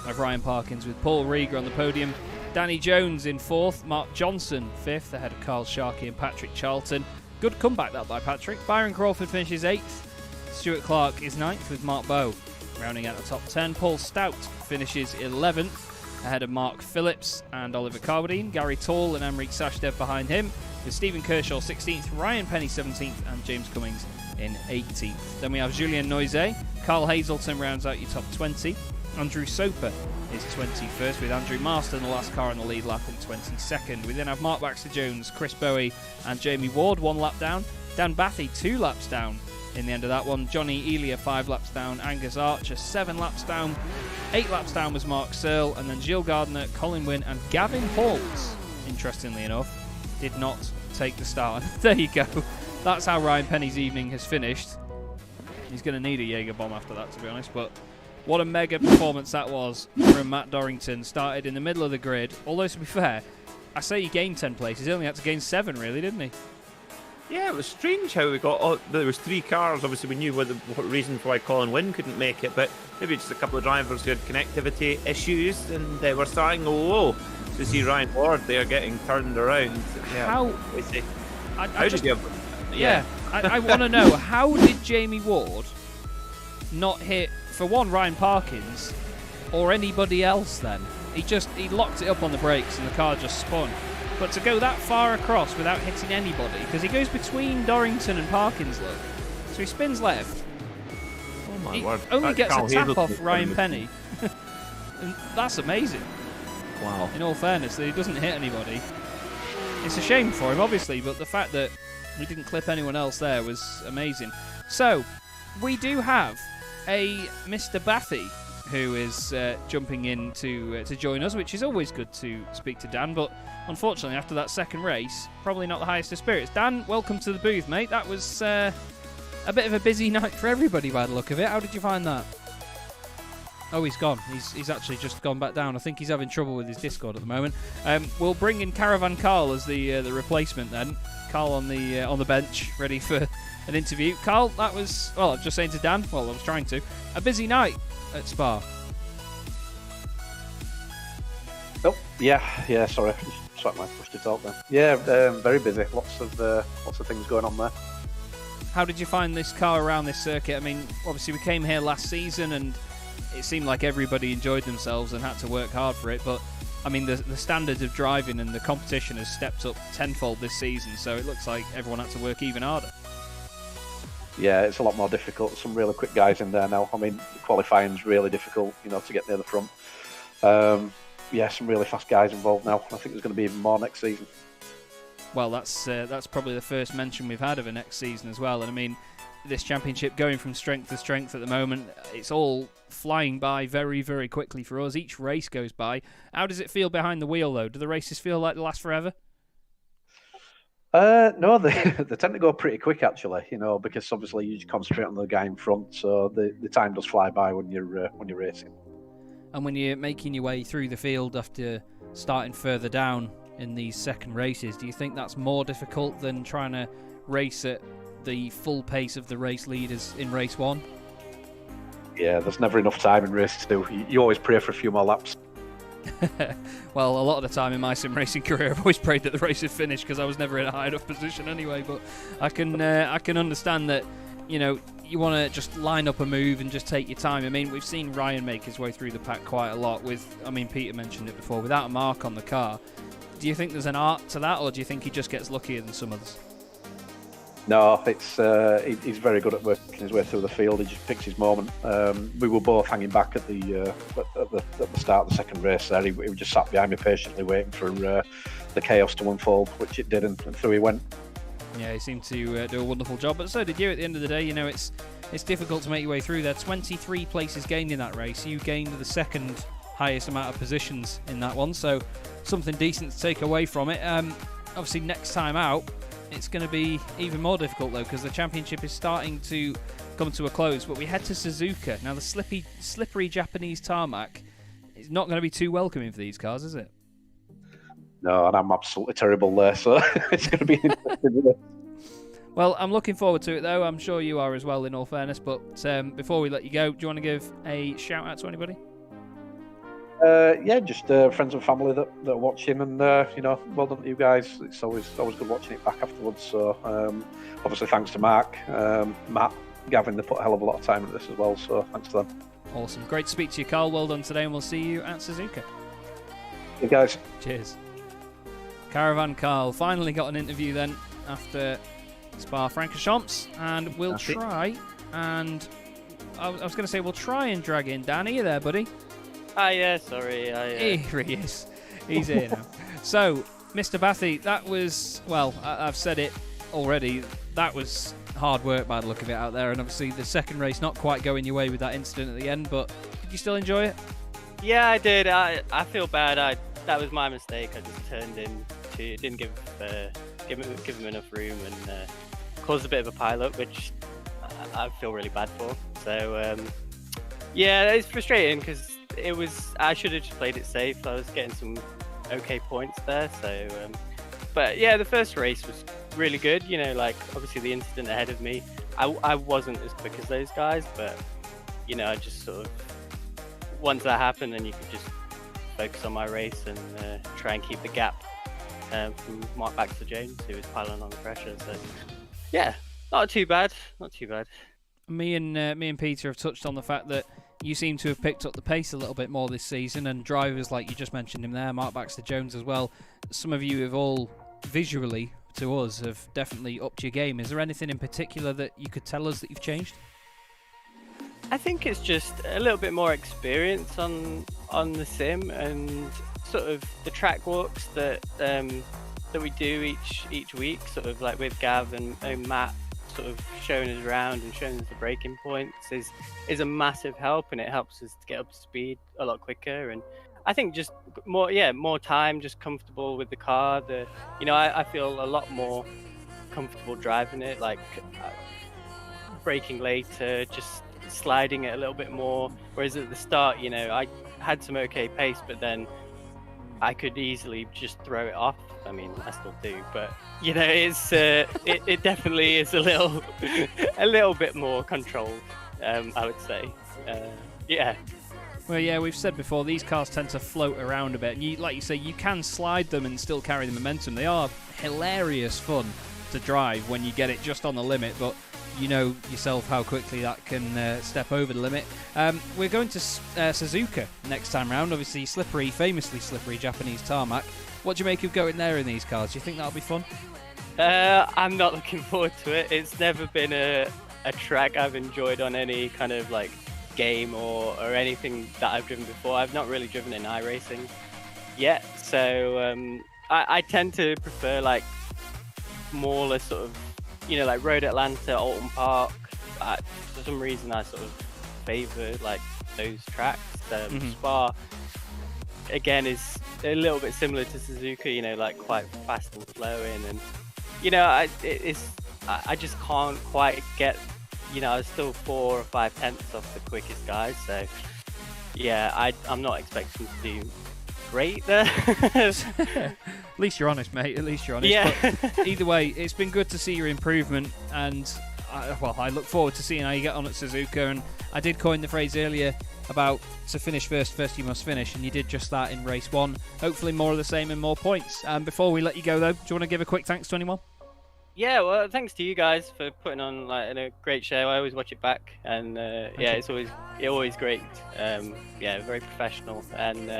of Ryan Parkins, with Paul Rieger on the podium. Danny Jones in 4th, Mark Johnson 5th, ahead of Carl Sharkey and Patrick Charlton. Good comeback that by Patrick. Byron Crawford finishes 8th. Stuart Clark is 9th with Mark Bowe rounding out the top 10. Paul Stout finishes 11th, ahead of Mark Phillips and Oliver Carbadine. Gary Tall and Emric Sashdev behind him, with Stephen Kershaw 16th, Ryan Penny 17th, and James Cummings in 18th. Then we have Julien Noiset. Carl Hazelton rounds out your top 20. Andrew Soper is 21st, with Andrew Marston, the last car on the lead lap, in 22nd. We then have Mark Baxter-Jones, Chris Bowie and Jamie Ward 1 lap down. Dan Bathy 2 laps down in the end of that one. Johnny Elia 5 laps down. Angus Archer 7 laps down. 8 laps down was Mark Searle, and then Gilles Gardner, Colin Wynne and Gavin Halls, interestingly enough, did not take the start. There you go. That's how Ryan Penny's evening has finished. He's going to need a Jaeger bomb after that, to be honest, but what a mega performance that was from Matt Dorrington. Started in the middle of the grid, although to be fair, I say he gained 10 places. He only had to gain 7, really, didn't he? Yeah, it was strange how we got. There was 3 cars. Obviously, we knew what reason for why Colin Wynne couldn't make it, but maybe just a couple of drivers who had connectivity issues, and they were starting to go low. To see Ryan Ward there getting turned around. Yeah. How did you have? Yeah, I want to know, how did Jamie Ward not hit, for one, Ryan Parkins or anybody else then? He locked it up on the brakes and the car just spun. But to go that far across without hitting anybody, because he goes between Dorrington and Parkins, look. So he spins left. Oh my word. Only gets a tap off Ryan Penny. And that's amazing. Wow. In all fairness, that he doesn't hit anybody. It's a shame for him, obviously, but the fact that he didn't clip anyone else there was amazing. So, we do have a Mr. Bathy who is jumping in to join us, which is always good to speak to Dan, but unfortunately, after that second race, probably not the highest of spirits. Dan, welcome to the booth, mate. That was a bit of a busy night for everybody by the look of it. How did you find that? Oh, he's gone. He's actually just gone back down. I think he's having trouble with his Discord at the moment. We'll bring in Caravan Carl as the replacement then. Carl on the bench, ready for an interview. Carl, that was, well, I was just saying to Dan, well, I was trying to, a busy night at Spa. Oh, yeah, sorry. Just my push to talk then. Yeah, very busy. Lots of things going on there. How did you find this car around this circuit? I mean, obviously we came here last season and it seemed like everybody enjoyed themselves and had to work hard for it, but I mean the standard of driving and the competition has stepped up tenfold this season, so it looks like everyone had to work even harder. Yeah, it's a lot more difficult. Some really quick guys in there now. I mean, qualifying's really difficult, to get near the front. some really fast guys involved now. I think there's going to be even more next season. Well, that's probably the first mention we've had of it next season as well. And I mean, this championship going from strength to strength at the moment, it's all flying by very, very quickly for us. Each race goes by. How does it feel behind the wheel, though? Do the races feel like they last forever? No, they tend to go pretty quick, actually. Because obviously you just concentrate on the guy in front, so the time does fly by when you're racing. And when you're making your way through the field after starting further down in these second races, do you think that's more difficult than trying to race at the full pace of the race leaders in race one? Yeah, there's never enough time in races to do. You always pray for a few more laps. Well, a lot of the time in my sim racing career, I've always prayed that the race had finished because I was never in a high enough position anyway. But I can understand that, you want to just line up a move and just take your time. I mean, we've seen Ryan make his way through the pack quite a lot Peter mentioned it before, without a mark on the car. Do you think there's an art to that, or do you think he just gets luckier than some others? No, he's very good at working his way through the field. He just picks his moment. We were both hanging back at the start of the second race there. He just sat behind me patiently waiting for the chaos to unfold, which it did, and through he went. Yeah, he seemed to do a wonderful job, but so did you at the end of the day. It's difficult to make your way through there. 23 places gained in that race. You gained the second highest amount of positions in that one, so something decent to take away from it. Obviously, next time out, it's going to be even more difficult, though, because the championship is starting to come to a close. But we head to Suzuka. Now, the slippery Japanese tarmac is not going to be too welcoming for these cars, is it? No, and I'm absolutely terrible there, so it's going to be interesting. Well, I'm looking forward to it, though. I'm sure you are as well, in all fairness. But before we let you go, do you want to give a shout-out to anybody? Just friends and family that are watching, and well done to you guys. It's always good watching it back afterwards. So obviously thanks to Mark, Matt, Gavin. They put a hell of a lot of time into this as well. So thanks to them. Awesome, great to speak to you, Carl. Well done today, and we'll see you at Suzuka. Hey guys. Cheers. Caravan Carl finally got an interview then after Spa-Francorchamps, and we'll try and we'll try and drag in Dan. Are you there, buddy? Yeah, sorry. Here he is. He's here now. So, Mr. Bathy, that was, I've said it already, that was hard work by the look of it out there, and obviously the second race not quite going your way with that incident at the end, but did you still enjoy it? Yeah, I did. I feel bad. That was my mistake. I just turned in didn't give him enough room and caused a bit of a pile-up, which I feel really bad for. So, yeah, it's frustrating because I should have just played it safe. I was getting some okay points there. So, but yeah, the first race was really good. Obviously the incident ahead of me, I wasn't as quick as those guys, but I just sort of, once that happened, then you could just focus on my race and try and keep the gap from Mark back to Jones, who was piling on the pressure. So yeah, not too bad. Me and Peter have touched on the fact that you seem to have picked up the pace a little bit more this season, and drivers like you just mentioned him there, Mark Baxter-Jones as well. Some of you have all visually to us have definitely upped your game. Is there anything in particular that you could tell us that you've changed? I think it's just a little bit more experience on the sim, and sort of the track walks that we do each week, sort of like with Gav and Matt, sort of showing us around and showing us the braking points is a massive help, and it helps us to get up to speed a lot quicker. And I think just more time, just comfortable with the car. I feel a lot more comfortable driving it, like braking later, just sliding it a little bit more. Whereas at the start, I had some okay pace, but then I could easily just throw it off. I mean, I still do, but it's it definitely is a little bit more controlled, I would say. Yeah. Well, yeah, we've said before, these cars tend to float around a bit. And like you say, you can slide them and still carry the momentum. They are hilarious fun to drive when you get it just on the limit, but you know yourself how quickly that can step over the limit. We're going to Suzuka next time round. Obviously, famously slippery Japanese tarmac. What do you make of going there in these cars? Do you think that'll be fun? I'm not looking forward to it. It's never been a track I've enjoyed on any kind of like game or anything that I've driven before. I've not really driven in iRacing, Yeah, so I tend to prefer like smaller sort of, like Road Atlanta, Alton Park. For some reason, I sort of favour like those tracks. Spa again is a little bit similar to Suzuka, like quite fast and flowing, and I just can't quite get, I was still 4 or 5 tenths off the quickest guys, so yeah, I'm not expecting to do great there. At least you're honest, mate. At least you're honest. Yeah. But either way, it's been good to see your improvement, and I look forward to seeing how you get on at Suzuka. And I did coin the phrase earlier about to finish first you must finish, and you did just that in race 1. Hopefully more of the same and more points. Before we let you go, though, do you want to give a quick thanks to anyone? Yeah, well, thanks to you guys for putting on like a great show. I always watch it back, and it's always great. Very professional, and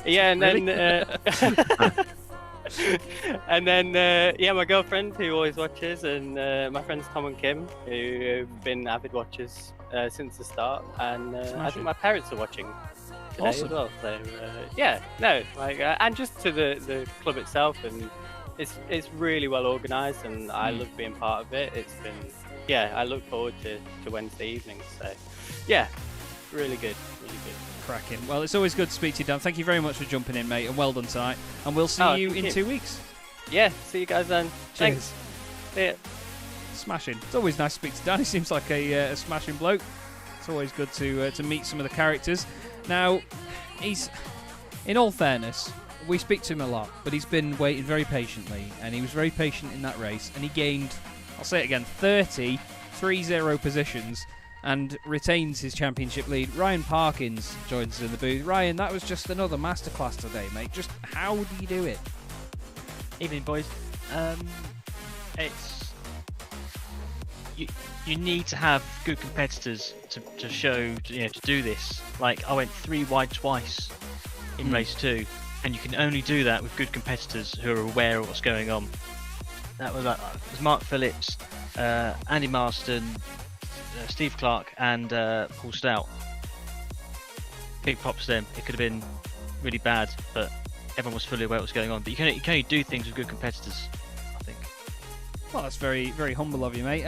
and then and then my girlfriend who always watches, and my friends Tom and Kim who've been avid watchers since the start, and I think my parents are watching today as well. So and just to the club itself, and it's really well organised, and I love being part of it. It's been I look forward to Wednesday evenings. So really good. Cracking. Well, it's always good to speak to you, Dan. Thank you very much for jumping in, mate, and well done tonight. And we'll see you in 2 weeks. Yeah, see you guys then. Cheers. Thanks. See ya. Smashing. It's always nice to speak to Dan. He seems like a smashing bloke. It's always good to meet some of the characters. Now, he's, in all fairness, we speak to him a lot, but he's been waiting very patiently, and he was very patient in that race, and he gained, I'll say it again, 30 positions, and retains his championship lead. Ryan Parkins joins us in the booth. Ryan, that was just another masterclass today, mate. Just how do you do it? Evening, boys. It's you need to have good competitors to show to do this. Like I went 3 wide twice in race 2, and you can only do that with good competitors who are aware of what's going on. That was Mark Phillips, Andy Marston, Steve Clark, and Paul Stout. Big props to them. It could have been really bad, but everyone was fully aware of what's going on. But you can only do things with good competitors, I think. Well, that's very, very humble of you, mate.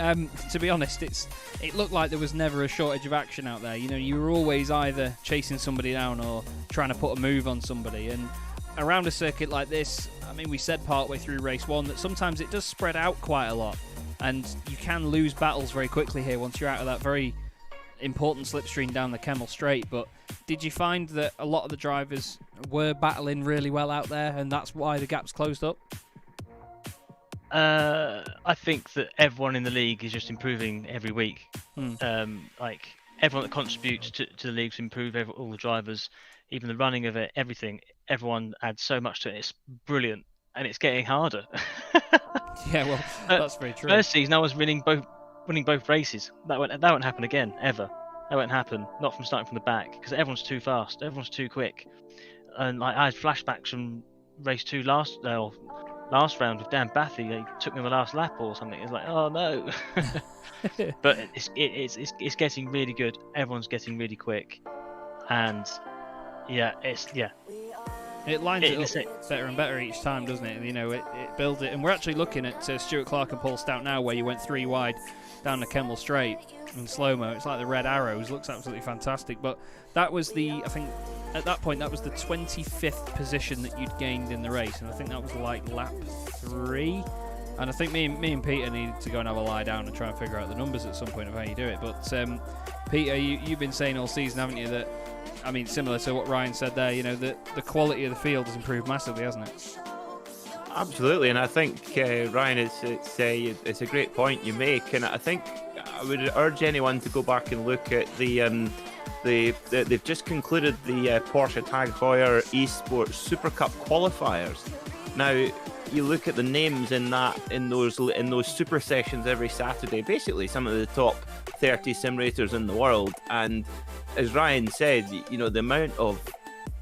To be honest, it looked like there was never a shortage of action out there. You were always either chasing somebody down or trying to put a move on somebody. And around a circuit like this, I mean, we said partway through race 1 that sometimes it does spread out quite a lot. And you can lose battles very quickly here once you're out of that very important slipstream down the Kemmel Straight. But did you find that a lot of the drivers were battling really well out there, and that's why the gap's closed up? I think that everyone in the league is just improving every week. Like everyone that contributes to the leagues improve. All the drivers, even the running of it, everything. Everyone adds so much to it. It's brilliant, and it's getting harder. Yeah, well, that's very true. First season, I was winning both races. That won't happen again, ever. That won't happen. Not from starting from the back, because everyone's too fast. Everyone's too quick. And like I had flashbacks from race 2 last round with Dan Bathy. He took me on the last lap or something. It's like, oh no. But it's getting really good. Everyone's getting really quick, and it lines it up better and better each time, doesn't it? It builds it. And we're actually looking at Stuart Clark and Paul Stout now, where you went 3 wide down the Kemmel Straight in slow-mo. It's like the red arrows. Looks absolutely fantastic. But that was I think at that point, that was the 25th position that you'd gained in the race. And I think that was like lap 3. And I think me and Peter needed to go and have a lie down and try and figure out the numbers at some point of how you do it. But Peter, you've been saying all season, haven't you, that, I mean, similar to what Ryan said there, the quality of the field has improved massively, hasn't it? Absolutely, and I think Ryan, it's a great point you make, and I think I would urge anyone to go back and look at they've just concluded the Porsche Tag Heuer Esports Super Cup qualifiers. Now, you look at the names in those super sessions every Saturday, basically some of the top 30 sim racers in the world, and as Ryan said, the amount of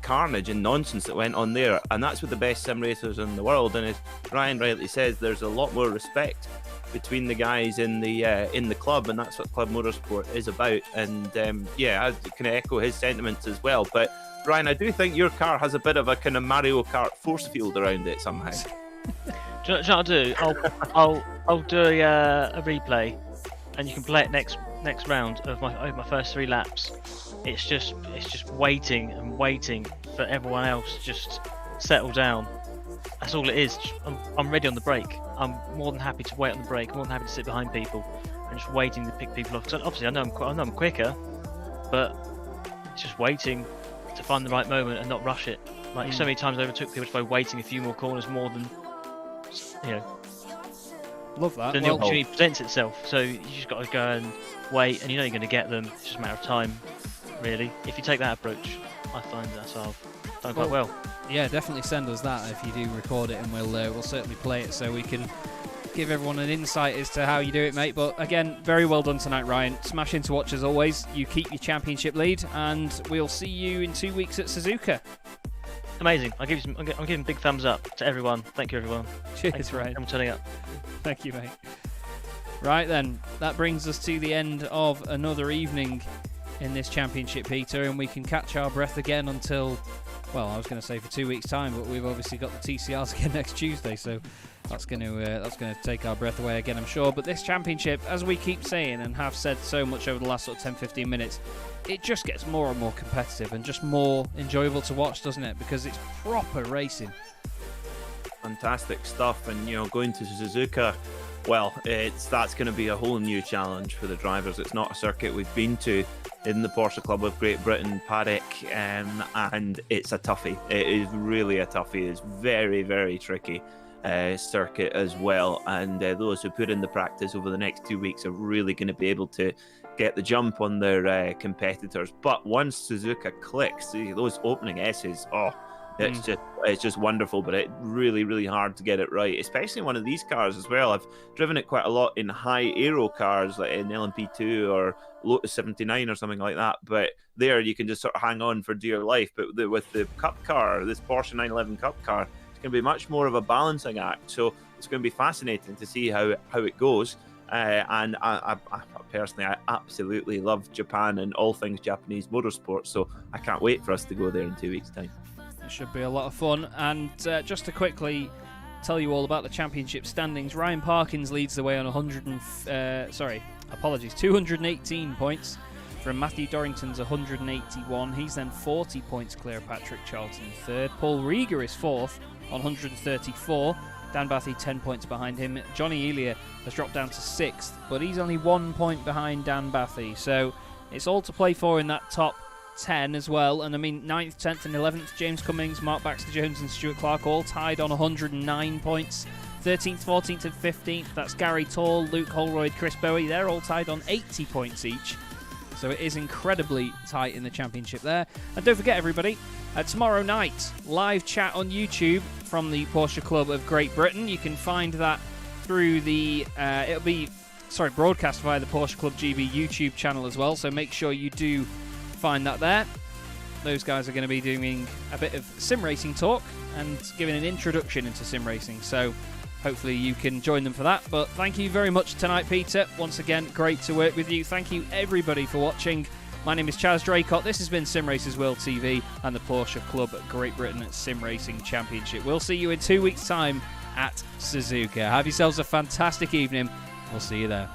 carnage and nonsense that went on there, and that's with the best sim racers in the world. And as Ryan rightly says, there's a lot more respect between the guys in the club, and that's what Club Motorsport is about. And I can echo his sentiments as well. But Ryan, I do think your car has a bit of a kind of Mario Kart force field around it somehow. Do you know what I'll do? I'll do a replay, and you can play it next round of my first 3 laps. It's just waiting and waiting for everyone else to just settle down. That's all it is. I'm ready on the brake. I'm more than happy to wait on the brake. More than happy to sit behind people and just waiting to pick people off. 'Cause obviously, I know I'm quicker, but it's just waiting to find the right moment and not rush it. Like so many times I overtook people just by waiting a few more corners more than Love that. then the opportunity presents itself. So you just got to go and wait, and you know you're going to get them. It's just a matter of time, really. If you take that approach, I find that's how I've done quite well. Yeah, definitely send us that if you do record it, and we'll certainly play it so we can give everyone an insight as to how you do it, mate. But again, very well done tonight, Ryan. Smashing to watch as always. You keep your championship lead, and we'll see you in 2 weeks at Suzuka. Amazing. I'm giving big thumbs up to everyone. Thank you, everyone. Cheers, Thanks Ryan. for turning up. Thank you, mate. Right then, that brings us to the end of another evening in this championship, Peter, and we can catch our breath again until, well, I was going to say for 2 weeks' time, but we've obviously got the TCRs again next Tuesday, so that's going to take our breath away again, I'm sure. But this championship, as we keep saying and have said so much over the last sort of 10-15 minutes, it just gets more and more competitive and just more enjoyable to watch, doesn't it? Because it's proper racing. Fantastic stuff, and going to Suzuka, well, that's going to be a whole new challenge for the drivers. It's not a circuit we've been to in the Porsche Club of Great Britain, Paddock, and it's a toughie. It is really a toughie. It's very, very tricky circuit as well, and those who put in the practice over the next 2 weeks are really going to be able to get the jump on their competitors. But once Suzuka clicks, those opening S's, it's just wonderful, but it's really, really hard to get it right, especially one of these cars as well. I've driven it quite a lot in high aero cars like in LMP2 or Lotus 79 or something like that, but there you can just sort of hang on for dear life. But with the Cup car, this Porsche 911 Cup car, it's going to be much more of a balancing act, so it's going to be fascinating to see how it goes. And I personally, I absolutely love Japan and all things Japanese motorsport, so I can't wait for us to go there in 2 weeks' time. It should be a lot of fun. And just to quickly tell you all about the championship standings, Ryan Parkins leads the way on 218 points from Matthew Dorrington's 181. He's then 40 points clear of Patrick Charlton in third. Paul Rieger is fourth on 134. Dan Bathy 10 points behind him. Johnny Elia has dropped down to 6th, but he's only 1 point behind Dan Bathy. So it's all to play for in that top 10 as well. And I mean, 9th, 10th and 11th, James Cummings, Mark Baxter-Jones and Stuart Clark all tied on 109 points. 13th, 14th and 15th, that's Gary Tall, Luke Holroyd, Chris Bowie. They're all tied on 80 points each. So it is incredibly tight in the championship there. And don't forget, everybody, tomorrow night, live chat on YouTube from the Porsche Club of Great Britain. You can find that through the, broadcast via the Porsche Club GB YouTube channel as well. So make sure you do find that there. Those guys are going to be doing a bit of sim racing talk and giving an introduction into sim racing. So hopefully you can join them for that. But thank you very much tonight, Peter. Once again, great to work with you. Thank you, everybody, for watching. My name is Chaz Draycott. This has been Simracersworld TV and the Porsche Club Great Britain Sim Racing Championship. We'll see you in 2 weeks' time at Suzuka. Have yourselves a fantastic evening. We'll see you there.